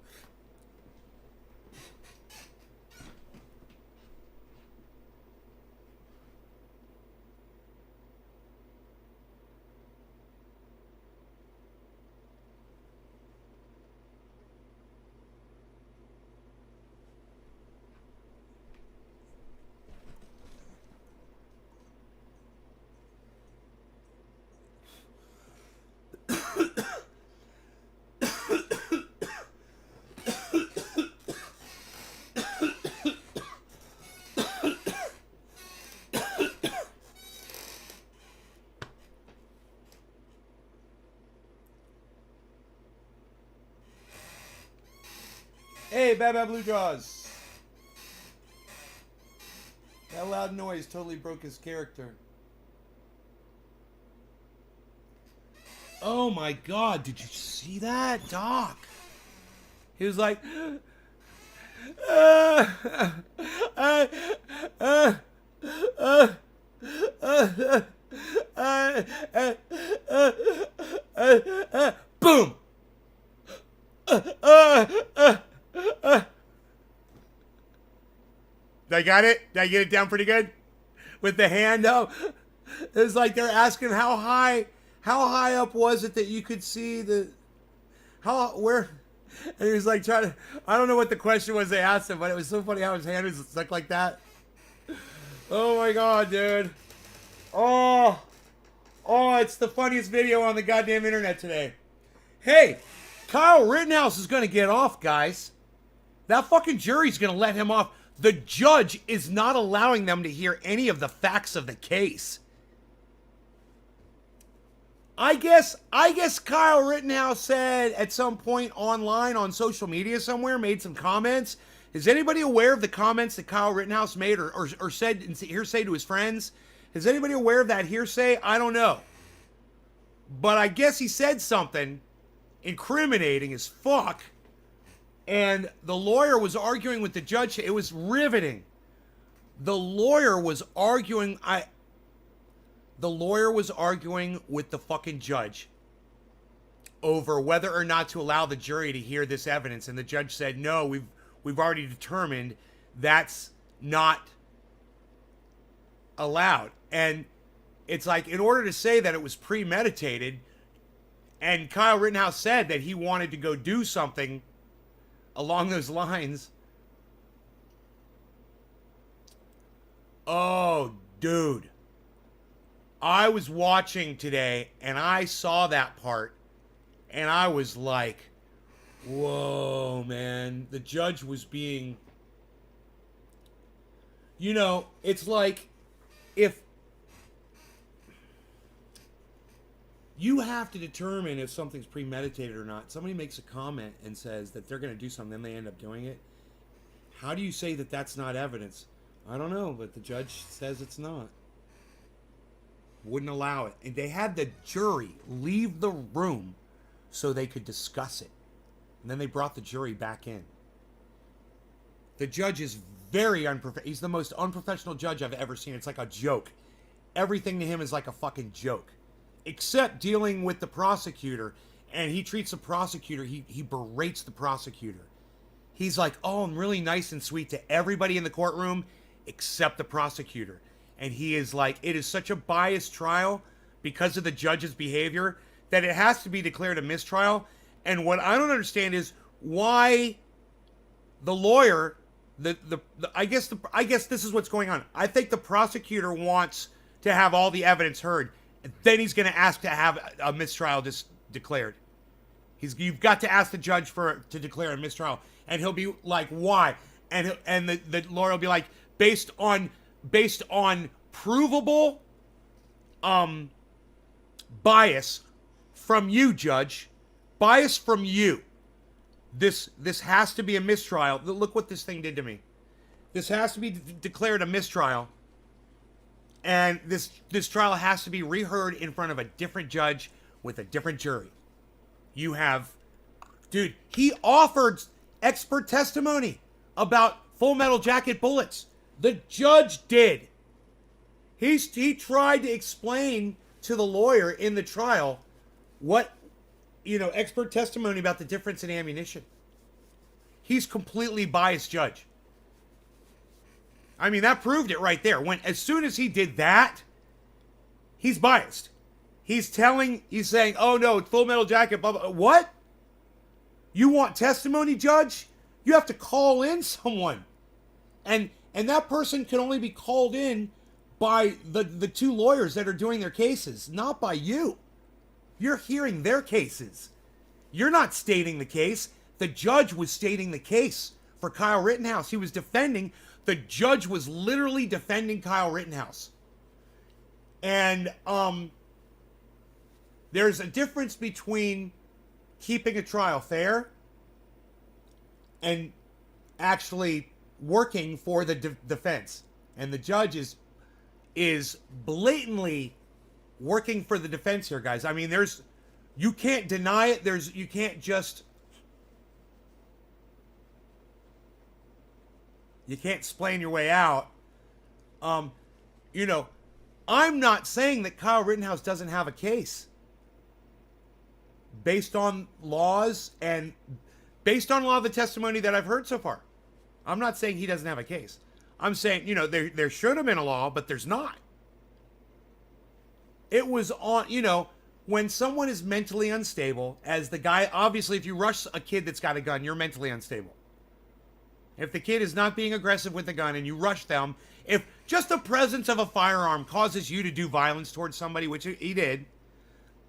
Hey, Bad Bad Blue Jaws. That loud noise totally broke his character. Oh my god, did you see that, Doc? He was like, boom. Did I got it? Did I get it down pretty good? With the hand up? It's like they're asking how high up was it that you could see the, where, and he was like trying to, I don't know what the question was they asked him, but it was so funny how his hand was stuck like that. Oh my god, dude. Oh, it's the funniest video on the goddamn internet today. Hey, Kyle Rittenhouse is going to get off, guys. That fucking jury's going to let him off. The judge is not allowing them to hear any of the facts of the case. I guess Kyle Rittenhouse said at some point online on social media somewhere, made some comments. Is anybody aware of the comments that Kyle Rittenhouse made or said in hearsay to his friends? Is anybody aware of that hearsay? I don't know. But I guess he said something incriminating as fuck. And the lawyer was arguing with the judge. It was riveting. The lawyer was arguing with the fucking judge over whether or not to allow the jury to hear this evidence. And the judge said, no, we've already determined that's not allowed. And it's like, in order to say that it was premeditated, and Kyle Rittenhouse said that he wanted to go do something along those lines. Oh, dude. I was watching today and I saw that part and I was like, whoa, man. The judge was being, you know, it's like if you have to determine if something's premeditated or not. Somebody makes a comment and says that they're going to do something, then they end up doing it. How do you say that that's not evidence? I don't know, but the judge says it's not. Wouldn't allow it. And they had the jury leave the room so they could discuss it. And then they brought the jury back in. The judge is very unprofessional. He's the most unprofessional judge I've ever seen. It's like a joke. Everything to him is like a fucking joke. Except dealing with the prosecutor, and he treats the prosecutor, he berates the prosecutor. He's like, oh, I'm really nice and sweet to everybody in the courtroom except the prosecutor. And he is like, it is such a biased trial because of the judge's behavior that it has to be declared a mistrial. And what I don't understand is why the lawyer, I guess this is what's going on. I think the prosecutor wants to have all the evidence heard. Then he's going to ask to have a mistrial declared. You've got to ask the judge to declare a mistrial, and he'll be like, "Why?" And the lawyer will be like, "Based on provable bias from you, judge. Bias from you. This has to be a mistrial. Look what this thing did to me. This has to be declared a mistrial." And this trial has to be reheard in front of a different judge with a different jury. You have, dude, he offered expert testimony about Full Metal Jacket bullets. The judge did. He tried to explain to the lawyer in the trial what expert testimony about the difference in ammunition. He's completely biased judge. I mean, that proved it right there. As soon as he did that, he's biased. He's saying, oh no, it's Full Metal Jacket, blah, blah. What? You want testimony, judge? You have to call in someone. And that person can only be called in by the two lawyers that are doing their cases, not by you. You're hearing their cases. You're not stating the case. The judge was stating the case for Kyle Rittenhouse. He was defending. The judge was literally defending Kyle Rittenhouse. And there's a difference between keeping a trial fair and actually working for the defense. And the judge is blatantly working for the defense here, guys. I mean, you can't deny it. You can't explain your way out. I'm not saying that Kyle Rittenhouse doesn't have a case. Based on laws and based on a lot of the testimony that I've heard so far. I'm not saying he doesn't have a case. I'm saying, there should have been a law, but there's not. It was on, when someone is mentally unstable, as the guy, obviously, if you rush a kid that's got a gun, you're mentally unstable. If the kid is not being aggressive with the gun and you rush them, if just the presence of a firearm causes you to do violence towards somebody, which he did,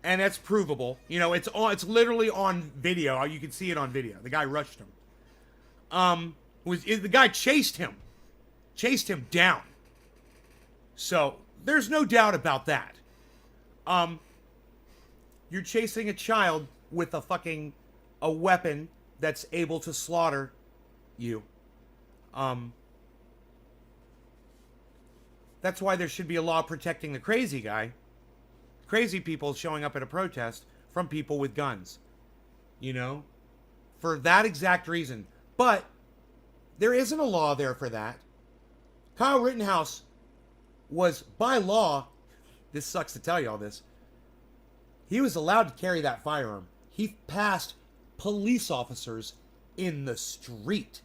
and that's provable, it's literally on video. You can see it on video. The guy rushed him. The guy chased him down. So there's no doubt about that. You're chasing a child with a weapon that's able to slaughter you. That's why there should be a law protecting the crazy guy. Crazy people showing up at a protest from people with guns. For that exact reason. But there isn't a law there for that. Kyle Rittenhouse was, by law, this sucks to tell you all this, he was allowed to carry that firearm. He passed police officers in the street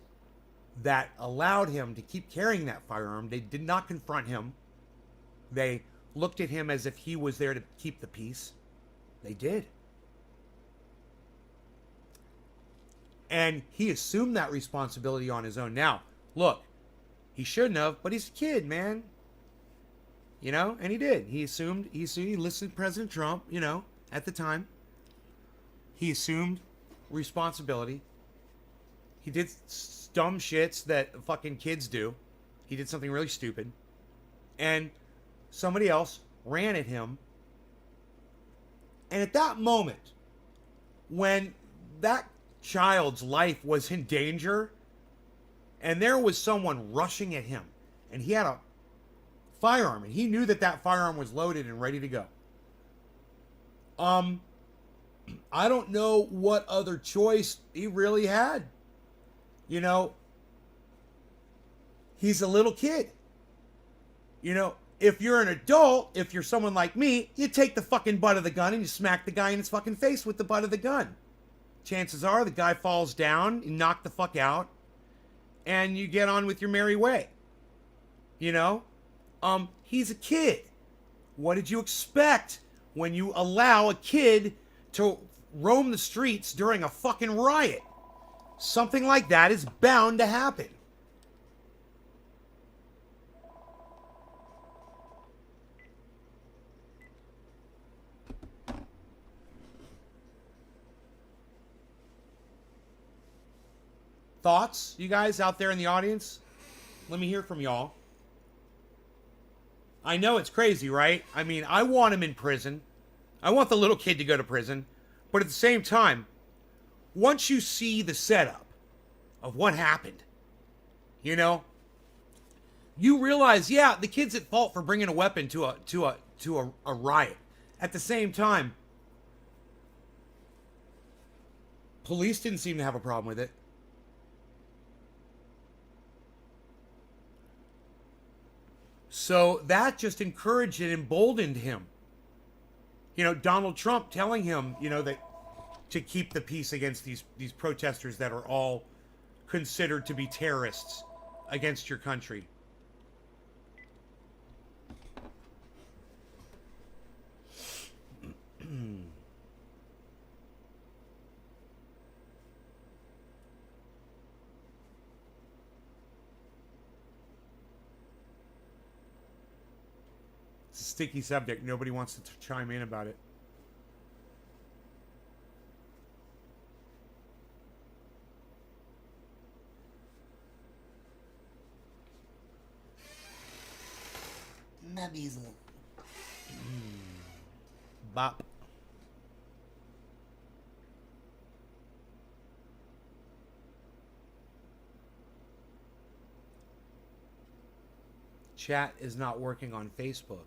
that allowed him to keep carrying that firearm. They did not confront him. They looked at him as if he was there to keep the peace. They did. And he assumed that responsibility on his own. Now, look, he shouldn't have, but he's a kid, man. And he did. He listened to President Trump, at the time. He assumed responsibility. He did dumb shits that fucking kids do. He did something really stupid. And somebody else ran at him. And at that moment, when that child's life was in danger, and there was someone rushing at him, and he had a firearm, and he knew that firearm was loaded and ready to go. I don't know what other choice he really had. He's a little kid. If you're an adult, if you're someone like me, you take the fucking butt of the gun and you smack the guy in his fucking face with the butt of the gun. Chances are the guy falls down, you knock the fuck out, and you get on with your merry way. He's a kid. What did you expect when you allow a kid to roam the streets during a fucking riot? Something like that is bound to happen. Thoughts, you guys out there in the audience? Let me hear from y'all. I know it's crazy, right? I mean, I want him in prison. I want the little kid to go to prison. But at the same time, once you see the setup of what happened, you realize, yeah, the kid's at fault for bringing a weapon to a riot. At the same time, police didn't seem to have a problem with it. So that just encouraged and emboldened him. Donald Trump telling him, that to keep the peace against these protesters that are all considered to be terrorists against your country. It's a sticky subject. Nobody wants to chime in about it. Nubbies. Bop. Chat is not working on Facebook.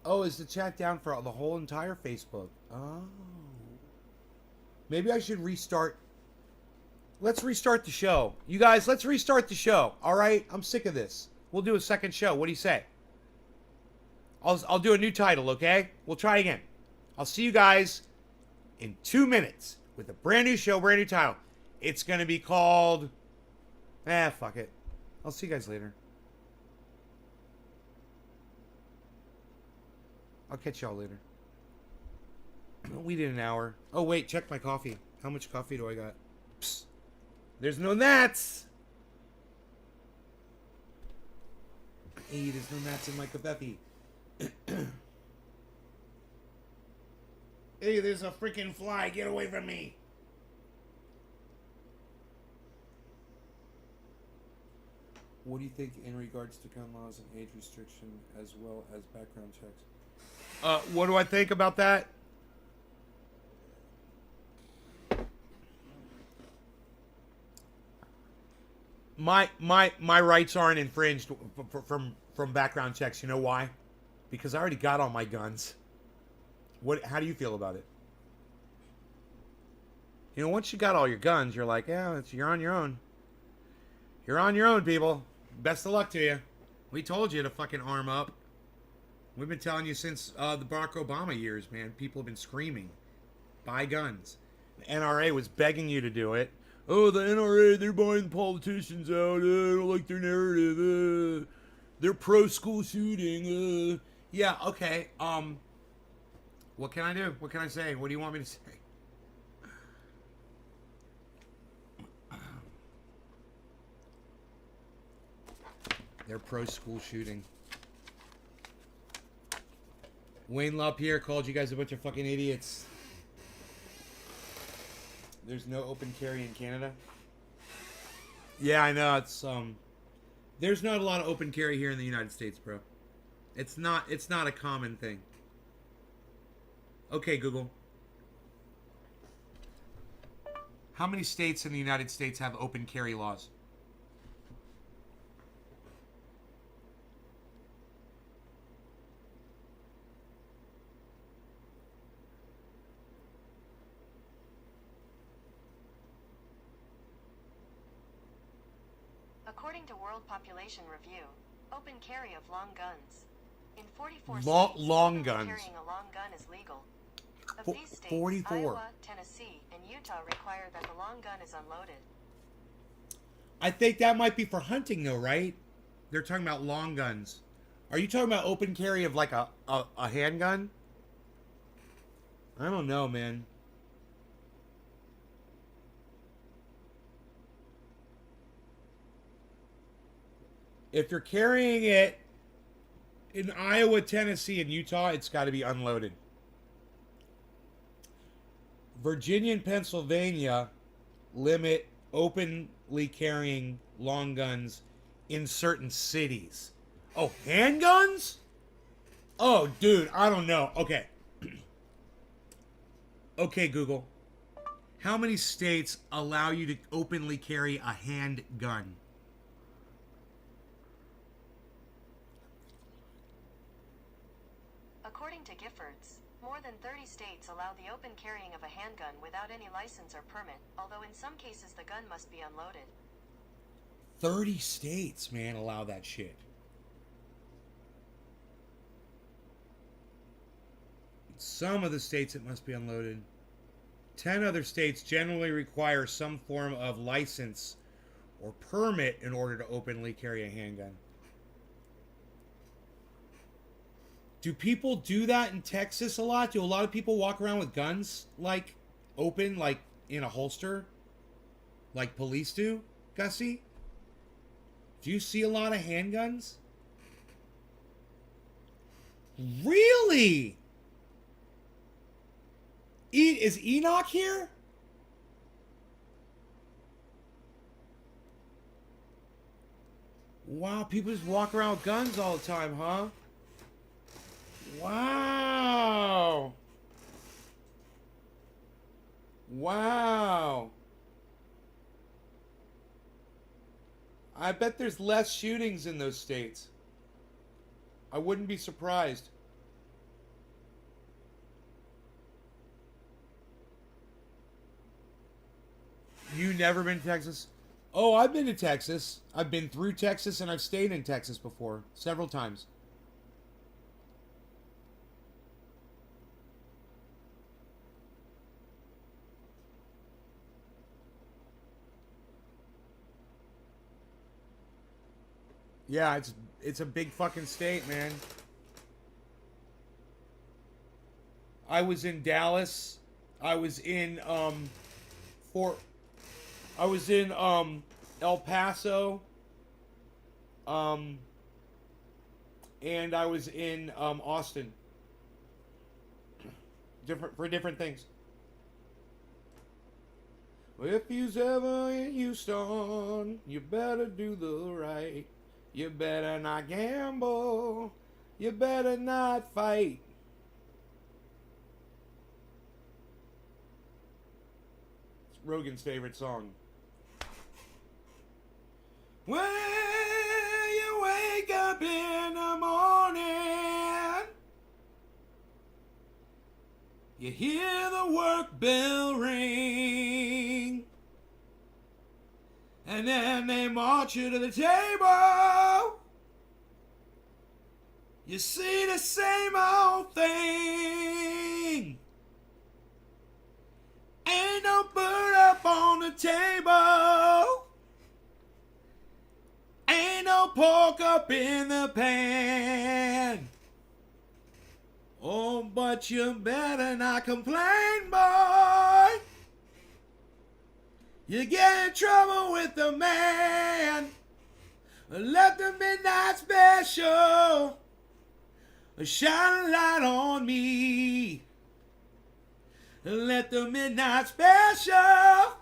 Oh, is the chat down for the whole entire Facebook? Oh. Maybe I should restart. Let's restart the show. You guys, let's restart the show. All right? I'm sick of this. We'll do a second show. What do you say? I'll do a new title, okay? We'll try again. I'll see you guys in 2 minutes with a brand new show, brand new title. It's going to be called... fuck it. I'll see you guys later. I'll catch y'all later. We did an hour. Oh, wait. Check my coffee. How much coffee do I got? Psst. There's no gnats. Hey, there's no gnats in my covfefe. Hey, there's a freaking fly. Get away from me. What do you think in regards to gun laws and age restriction as well as background checks? What do I think about that? My rights aren't infringed from background checks. You know why? Because I already got all my guns. How do you feel about it? You know, once you got all your guns, you're like, yeah, you're on your own. You're on your own, people. Best of luck to you. We told you to fucking arm up. We've been telling you since the Barack Obama years, man. People have been screaming, buy guns. The NRA was begging you to do it. Oh, the NRA, they're buying politicians out. I don't like their narrative. They're pro-school shooting. Yeah, okay. What can I do? What can I say? What do you want me to say? They're pro-school shooting. Wayne LaPierre called you guys a bunch of fucking idiots. There's no open carry in Canada. Yeah, I know. It's there's not a lot of open carry here in the United States, bro. It's not a common thing. Okay, Google. How many states in the United States have open carry laws? According to World Population Review, open carry of long guns. In 44 long states, guns. carrying a long gun is legal. Of these states, 44. Iowa, Tennessee, and Utah require that the long gun is unloaded. I think that might be for hunting, though, right? They're talking about long guns. Are you talking about open carry of like a handgun? I don't know, man. If you're carrying it in Iowa, Tennessee, and Utah, it's got to be unloaded. Virginia and Pennsylvania limit openly carrying long guns in certain cities. Oh, handguns? Oh, dude, I don't know. Okay. Okay, Google. How many states allow you to openly carry a handgun? According to Giffords, more than 30 states allow the open carrying of a handgun without any license or permit, although in some cases the gun must be unloaded. 30 states, man, allow that shit. Some of the states it must be unloaded. 10 other states generally require some form of license or permit in order to openly carry a handgun. Do people do that in Texas a lot? Do a lot of people walk around with guns, like, open, like, in a holster? Like police do, Gussie? Do you see a lot of handguns? Really? Is Enoch here? Wow, people just walk around with guns all the time, huh? Wow. Wow. I bet there's less shootings in those states. I wouldn't be surprised. You never been to Texas? Oh, I've been to Texas. I've been through Texas and I've stayed in Texas before. Several times. Yeah, it's a big fucking state, man. I was in Dallas. I was in Fort I was in El Paso. And I was in Austin. Different things. Well, if you's ever in Houston, you better do the right. You better not gamble. You better not fight. It's Rogan's favorite song. When you wake up in the morning, you hear the work bell ring, and then they march you to the table. You see the same old thing. Ain't no bird up on the table. Ain't no pork up in the pan. Oh, but you better not complain, boy. You get in trouble with the man. Let the midnight special shine a light on me. Let the midnight special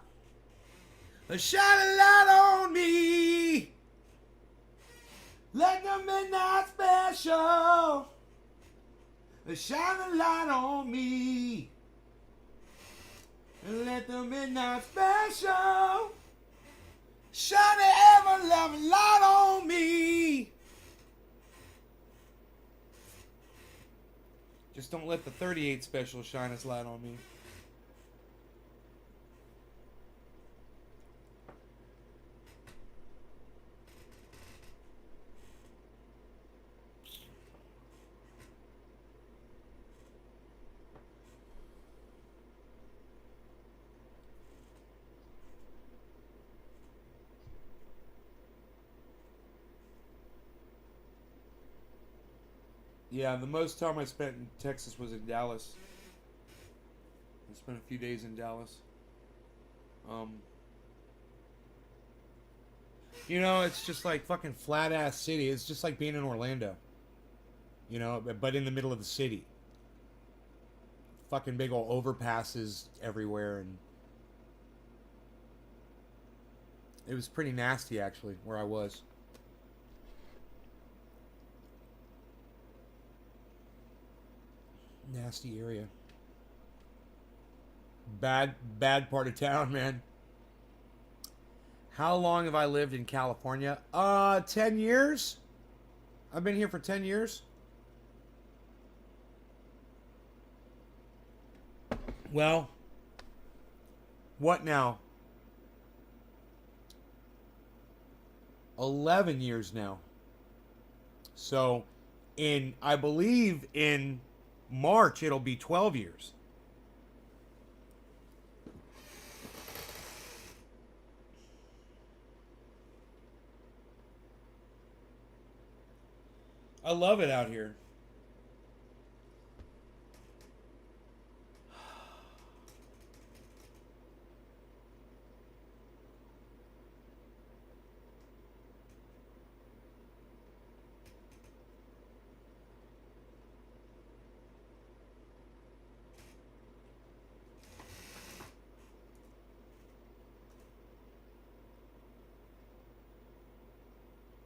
shine a light on me. Let the midnight special shine a light on me. Let the midnight special shine an ever-loving light on me. Just don't let the 38 special shine its light on me. Yeah, the most time I spent in Texas was in Dallas. I spent a few days in Dallas. You know, it's just like fucking flat ass city. It's just like being in Orlando. You know, but in the middle of the city. Fucking big old overpasses everywhere, and it was pretty nasty actually where I was. Nasty area. Bad part of town, man. How long have I lived in California? 10 years. I've been here for 10 years. Well, what now? 11 years now. So, I believe in March, it'll be 12 years. I love it out here.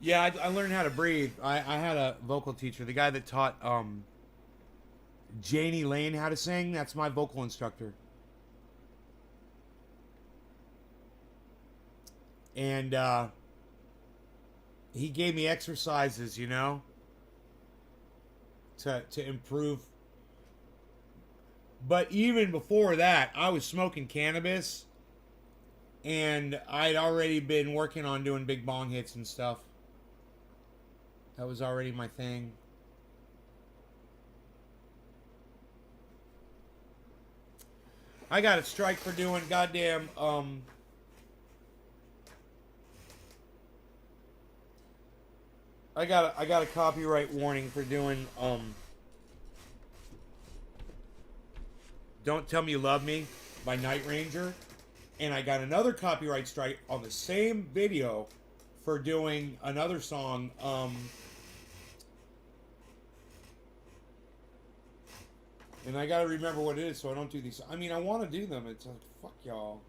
Yeah, I learned how to breathe. I had a vocal teacher, the guy that taught Janie Lane how to sing. That's my vocal instructor. And he gave me exercises, you know, to improve. But even before that, I was smoking cannabis, and I'd already been working on doing big bong hits and stuff. That was already my thing. I got a strike for doing goddamn I got a copyright warning for doing Don't Tell Me You Love Me by Night Ranger, and I got another copyright strike on the same video for doing another song and I gotta remember what it is so I don't do these. I mean, I want to do them. It's like, fuck y'all.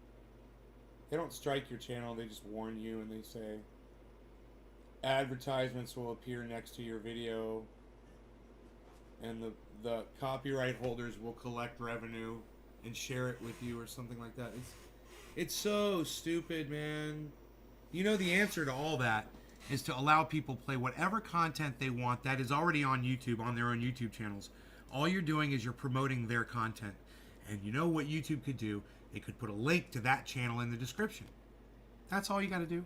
They don't strike your channel. They just warn you and they say advertisements will appear next to your video, and the copyright holders will collect revenue and share it with you or something like that. It's so stupid, man. You know, the answer to all that is to allow people play whatever content they want that is already on YouTube, on their own YouTube channels. All you're doing is you're promoting their content. And you know what YouTube could do? They could put a link to that channel in the description. That's all you got to do.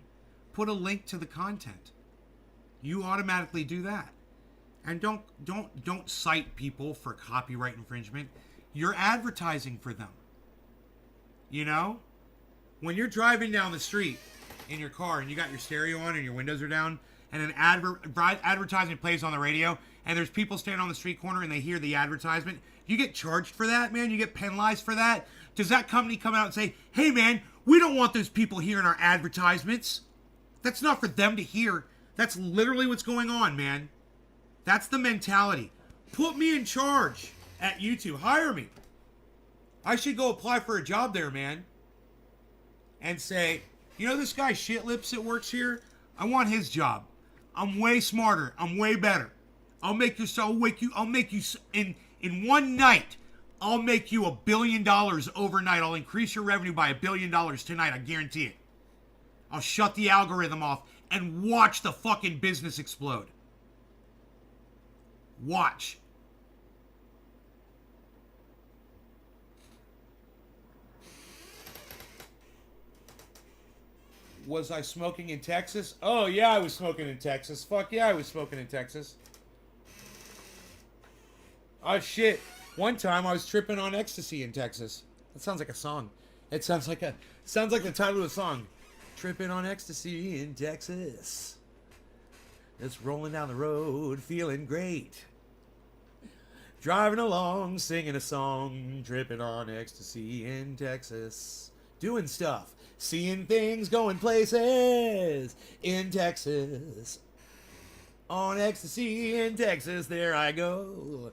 Put a link to the content. You automatically do that. And don't cite people for copyright infringement. You're advertising for them. You know? When you're driving down the street in your car and you got your stereo on and your windows are down and an advertisement plays on the radio and there's people standing on the street corner and they hear the advertisement, you get charged for that, man? You get penalized for that? Does that company come out and say, hey, man, we don't want those people hearing our advertisements? That's not for them to hear. That's literally what's going on, man. That's the mentality. Put me in charge at YouTube. Hire me. I should go apply for a job there, man. And say, you know this guy Shit Lips that works here? I want his job. I'm way smarter. I'm way better. I'll make you in one night. I'll make you $1 billion overnight. I'll increase your revenue by $1 billion tonight. I guarantee it. I'll shut the algorithm off and watch the fucking business explode. Watch. Was I smoking in Texas? Oh, yeah, I was smoking in Texas. Fuck yeah, I was smoking in Texas. Oh, shit. One time I was tripping on ecstasy in Texas. That sounds like a song. It sounds like the title of a song. Tripping on ecstasy in Texas. It's rolling down the road, feeling great. Driving along, singing a song. Tripping on ecstasy in Texas. Doing stuff. Seeing things, going places in Texas. On ecstasy in Texas, there I go.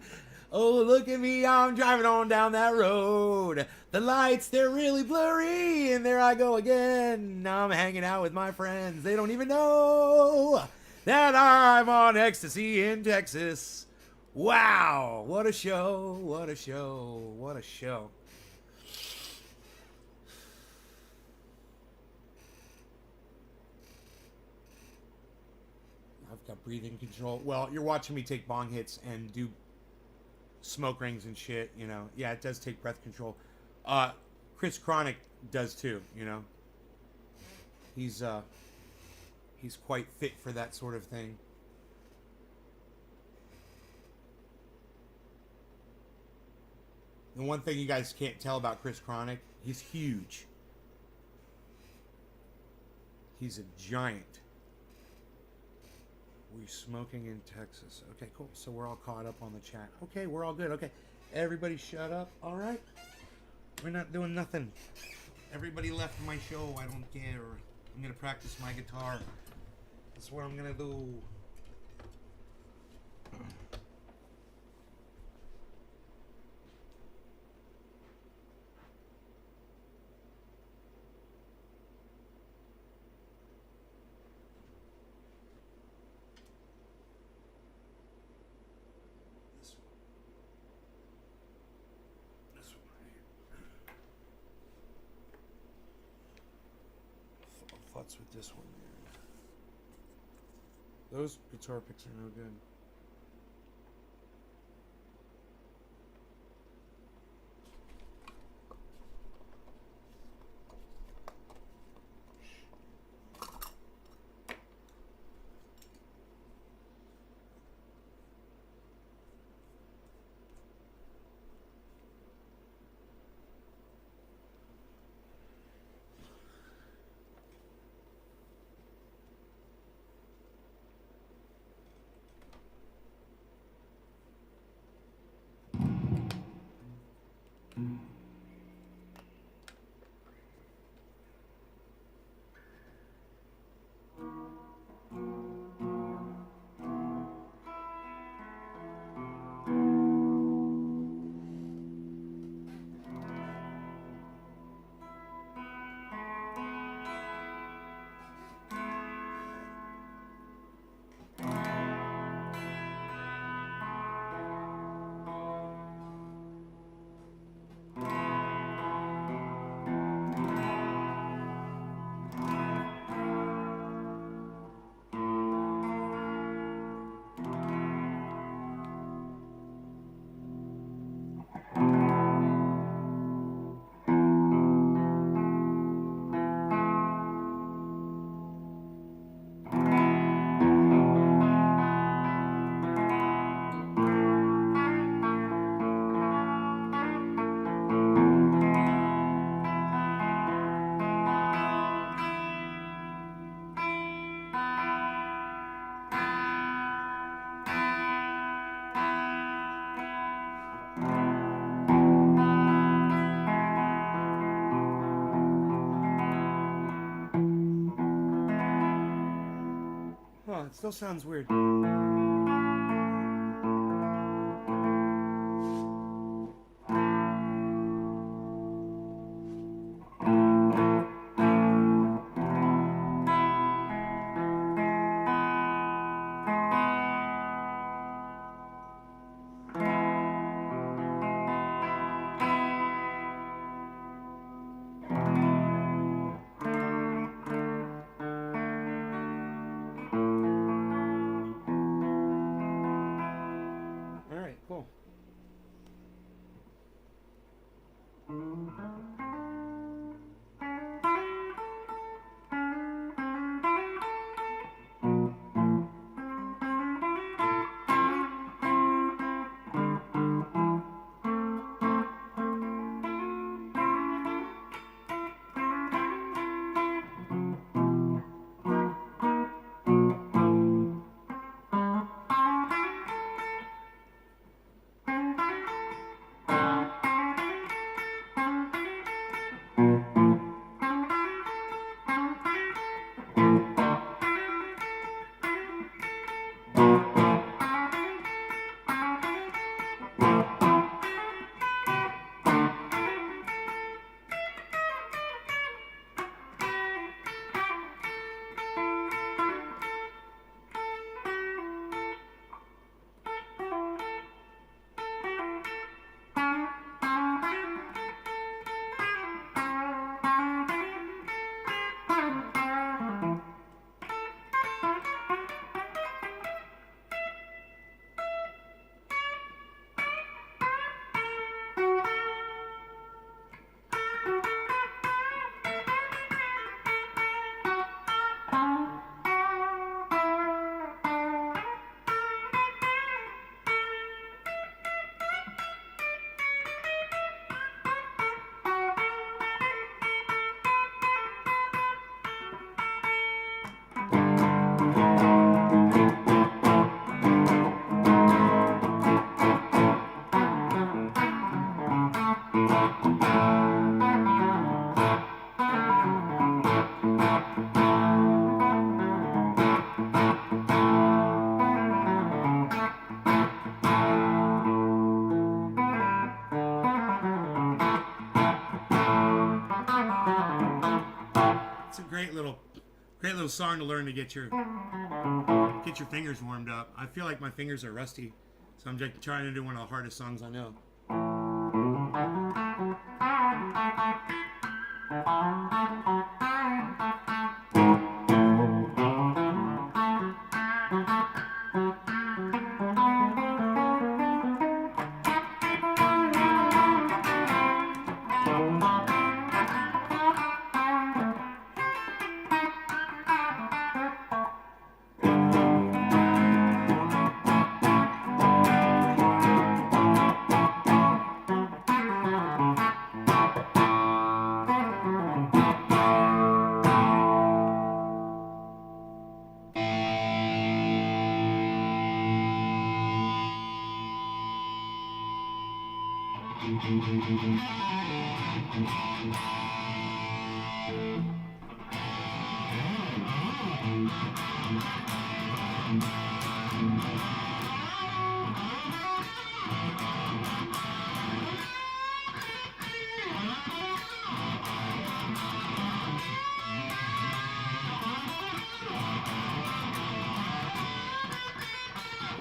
Oh, look at me, I'm driving on down that road. The lights, they're really blurry, and there I go again. I'm hanging out with my friends. They don't even know that I'm on ecstasy in Texas. Wow, what a show, what a show, what a show. I've got breathing control. Well, you're watching me take bong hits and do smoke rings and shit, you know. Yeah, it does take breath control. Chris Chronic does too, you know. He's quite fit for that sort of thing. The one thing you guys can't tell about Chris Chronic, he's huge. He's a giant. We smoking in Texas. Okay, cool. So we're all caught up on the chat. Okay, we're all good. Okay. Everybody shut up. All right. We're not doing nothing. Everybody left my show. I don't care. I'm going to practice my guitar. That's what I'm going to do. Futz with this one here. Those guitar picks are no good. Huh, it still sounds weird. chill song to learn to get your fingers warmed up. I feel like my fingers are rusty, so I'm just trying to do one of the hardest songs I know.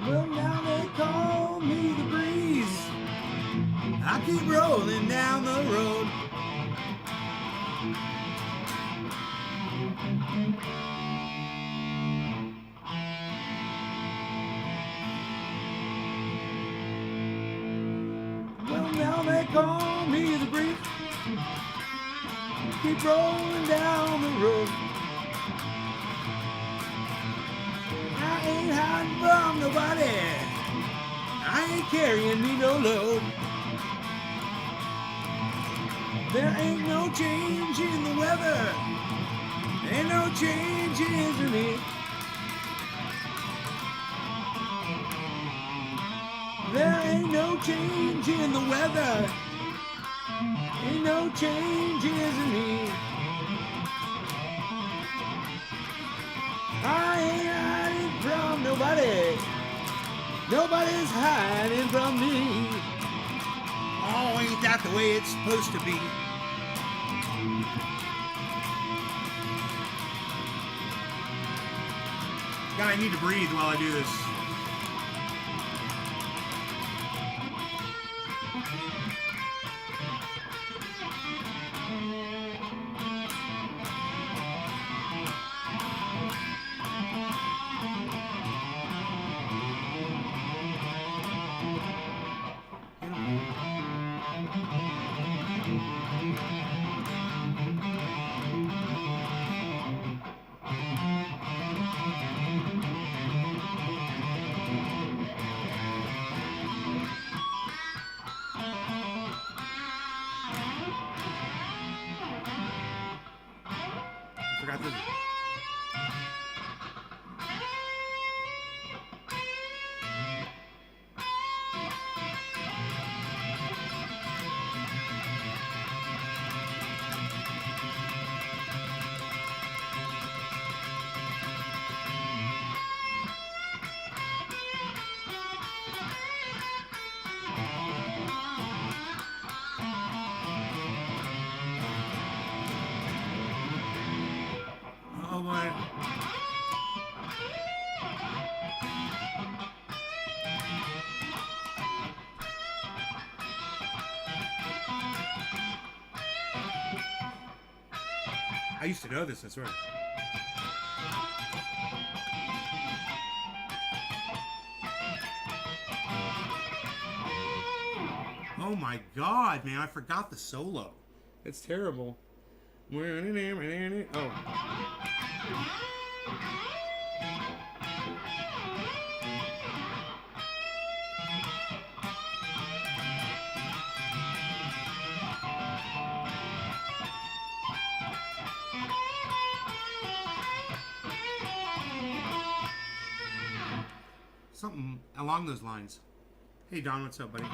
Well, now they call me the breeze. I keep rolling down the road. Well, now they call me the breeze. Keep rolling down the road. I ain't hiding from nobody. I ain't carrying me no load. There ain't no change in the weather. Ain't no change in me. There ain't no change in the weather. Ain't no changes in me. I ain't hiding from nobody. Nobody's hiding from me. Oh, ain't that the way it's supposed to be? God, I need to breathe while I do this. Forgot this. Oh my. I used to know this, I swear. Oh my god, man, I forgot the solo. It's terrible. Oh. Something along those lines. Hey Don, what's up, buddy?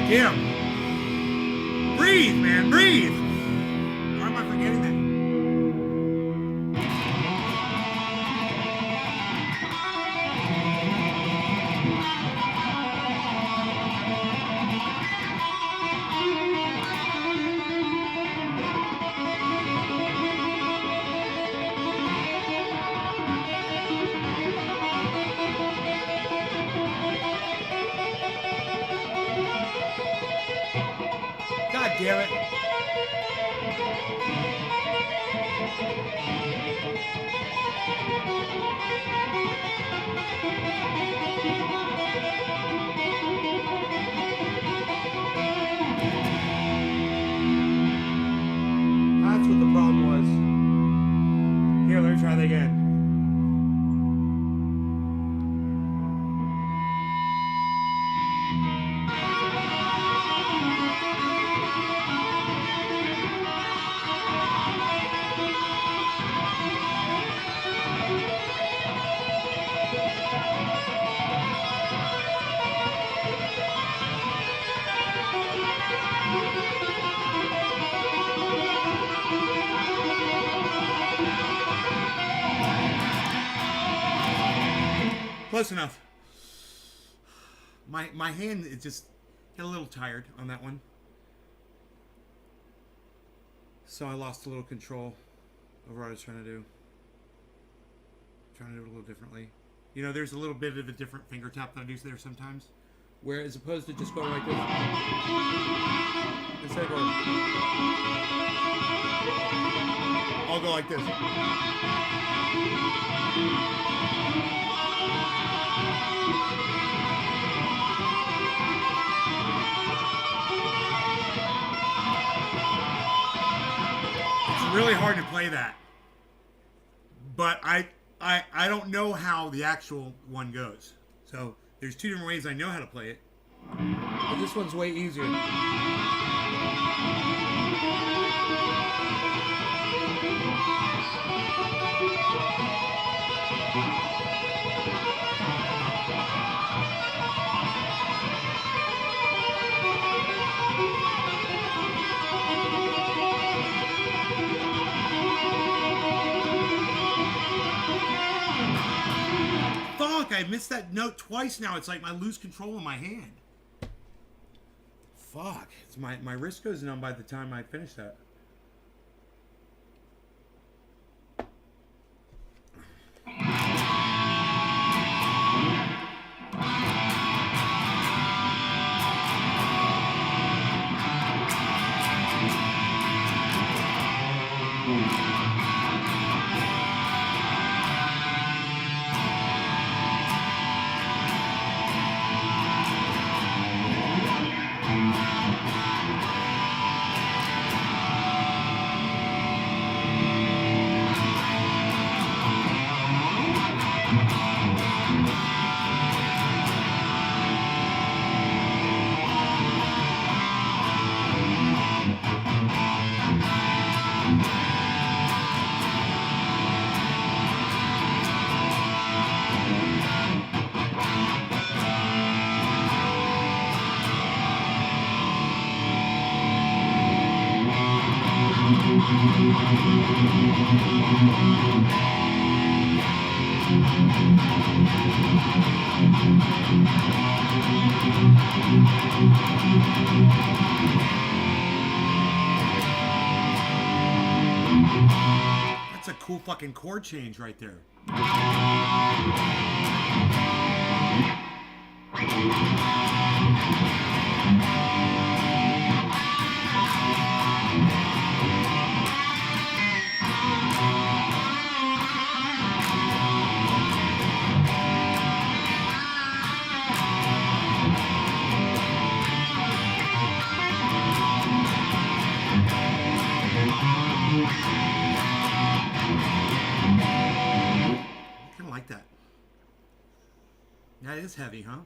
Get him. Breathe, man, breathe. Why am I forgetting that? God damn it. That's what the problem was. Here, let me try that again. Close enough. My hand is just got a little tired on that one. So I lost a little control over what I was trying to do. Trying to do it a little differently. You know, there's a little bit of a different finger tap that I do there sometimes. Where as opposed to just going like this. Instead of going, I'll go like this. Really hard to play that, but I don't know how the actual one goes. So there's two different ways I know how to play it, but this one's way easier. I missed that note twice now. It's like I lose control of my hand. Fuck. It's my wrist goes numb by the time I finish that. That's a cool fucking chord change right there. That is heavy, huh?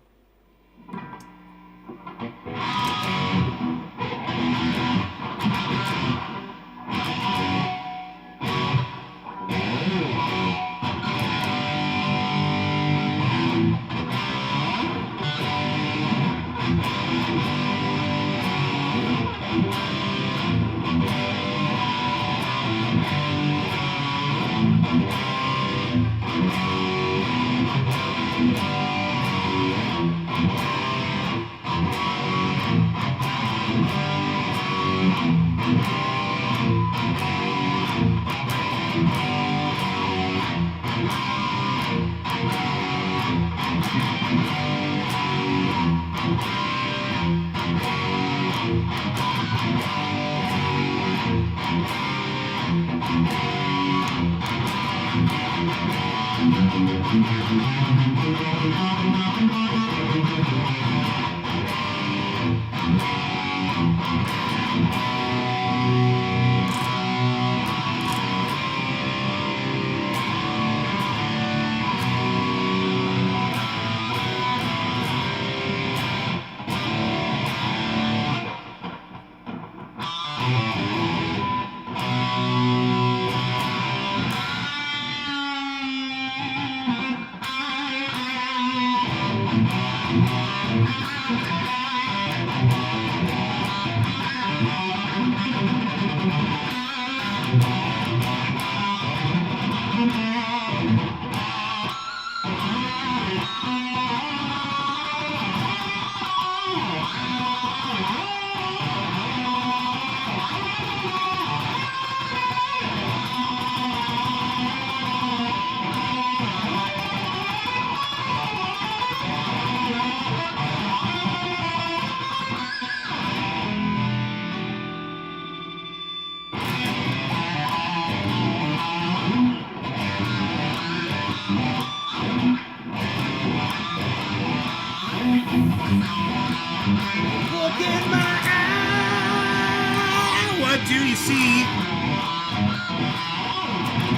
Look in my eye, what do you see?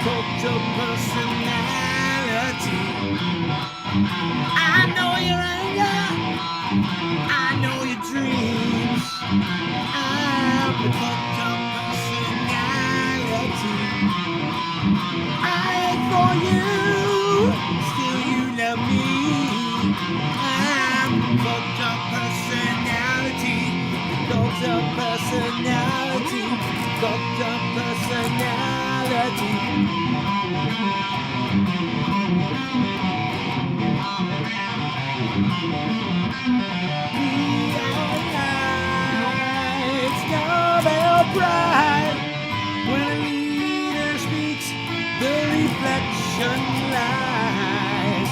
Culture personality. I know your anger, I know your dreams. I'm the culture personality. I ache for you, still you love me. I'm the culture personality. Culture personality. Culture personality. It's Nobel Prize. When a leader speaks, the reflection lies.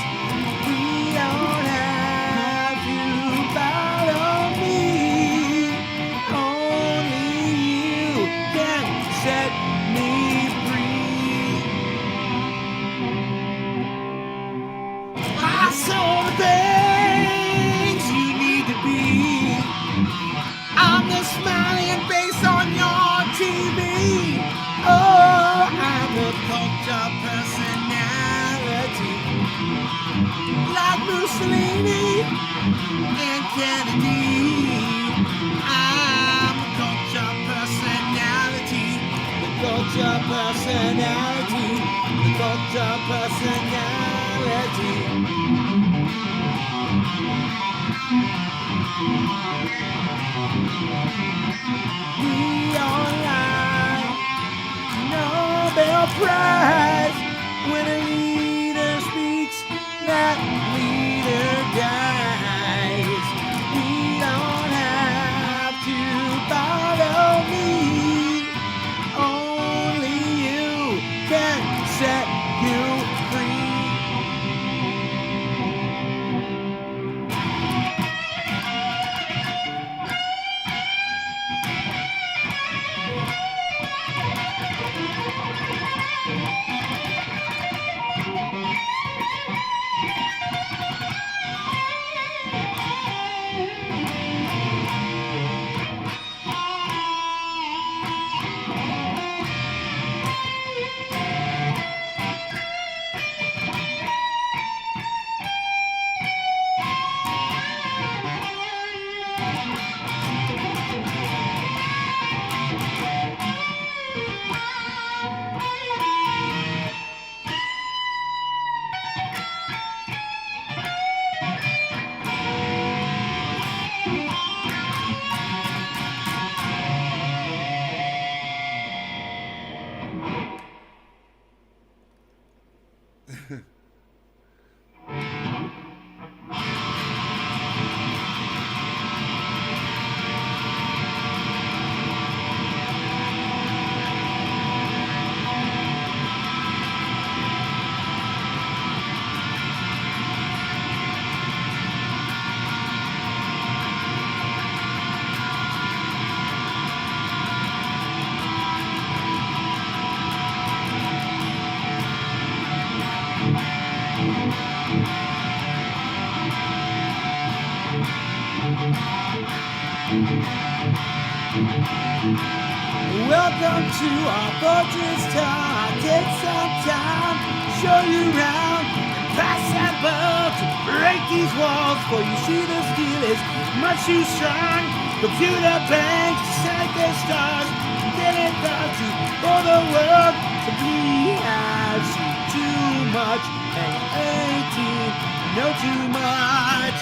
We don't have to follow me. Only you can set me free. I saw the things you need to be. I'm the smiling face on your TV. Oh, I'm the culture personality. Like Mussolini and Kennedy. I'm the culture personality. The culture personality. The culture personality. We online Nobel Prize. When a leader speaks, that leader dies. We don't have to follow me. Only you can set you free. Welcome to our fortress town. Take some time, show you around, and pass that bell to break these walls. For you see the steel is much too strong. Computer banks set their stars, get it to for the world to be. I've seen too much, and 18 know too much.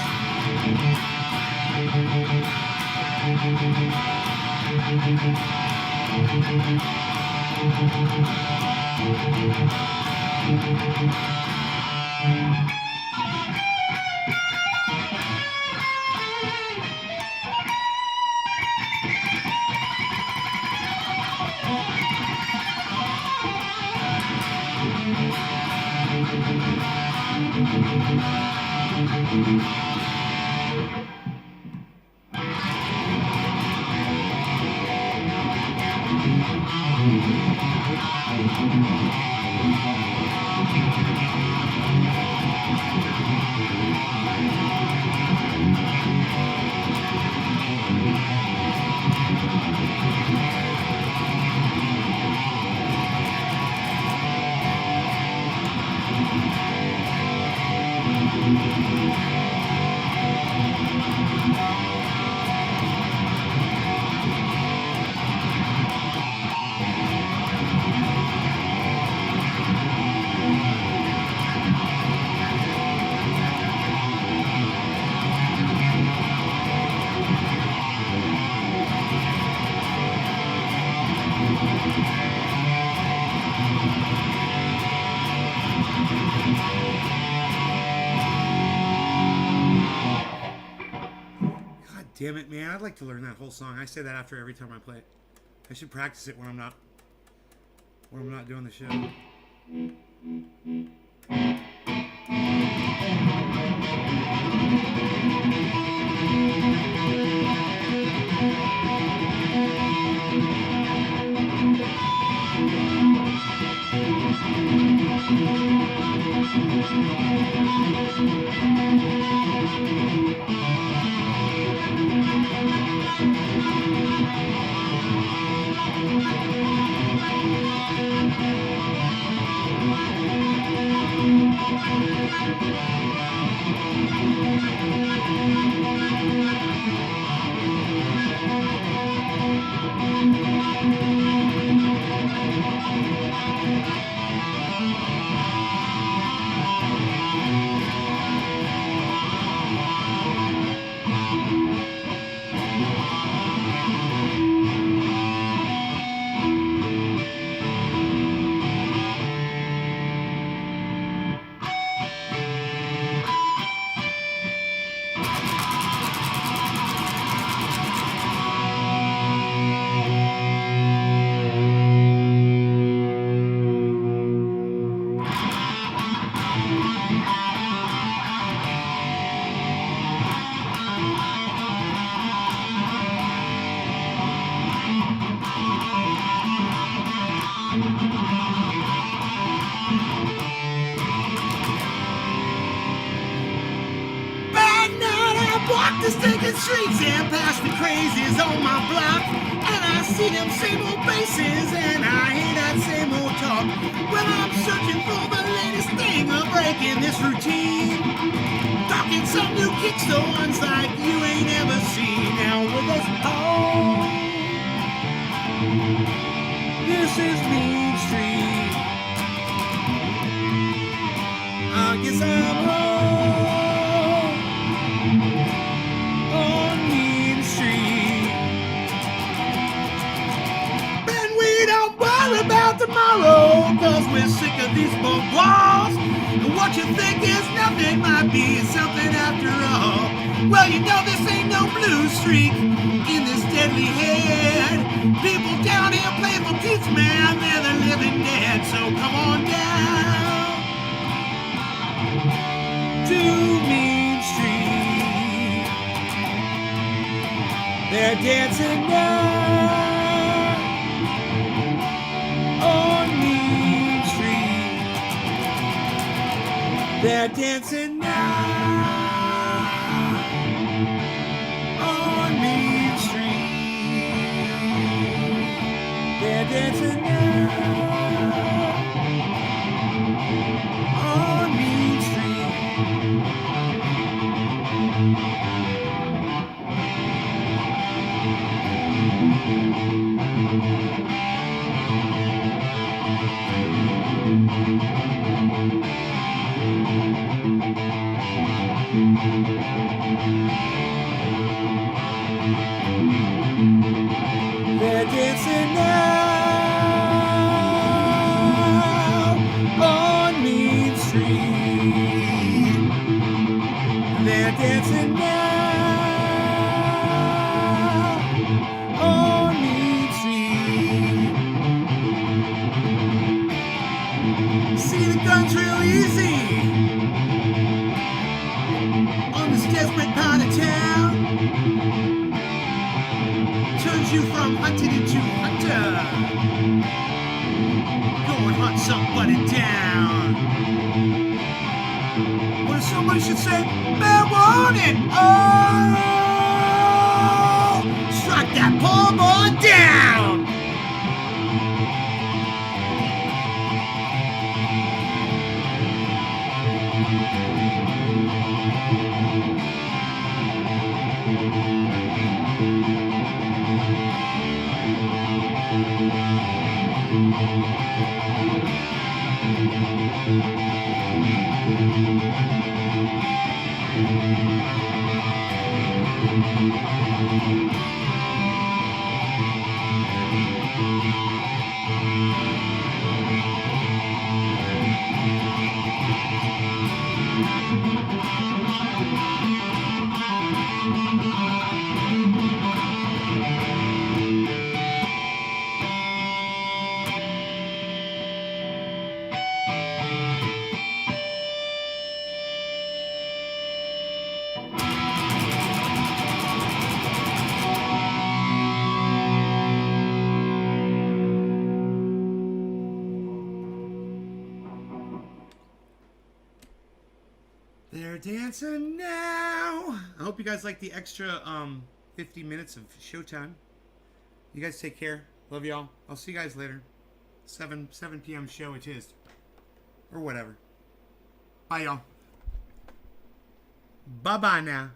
Damn it, man. I'd like to learn that whole song. I say that after every time I play it. I should practice it when I'm not doing the show. The stinking streets and past the crazies on my block, and I see them same old faces and I hear that same old talk. Well, I'm searching for the latest thing, I'm breaking this routine, talking some new kicks, the ones like you ain't ever seen. Now with us home, this is Mean Street. I guess I'm home on Mean Street. And we don't worry about tomorrow, cause we're sick of these both walls. And what you think is nothing might be something after all. Well, you know this ain't no blue streak in this deadly head. People down here play for keeps, man, they're the living dead. So come on down to Mean Street. They're dancing now on Mean Street. They're dancing now on Main Street. They're dancing now on Main Street. They're dancing now on Main Street. They're dancing now on Main Street. See, the gun's real easy on this desperate part of town. Turns you from hunted into hunter. Go and hunt somebody down. Or somebody should say, man, want it. Oh, strike that poor boy down. They're dancing now. I hope you guys like the extra 50 minutes of showtime. You guys take care. Love y'all. I'll see you guys later. 7 p.m. show it is. Or whatever. Bye, y'all. Bye-bye now.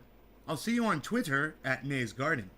I'll see you on Twitter at Nays Garden.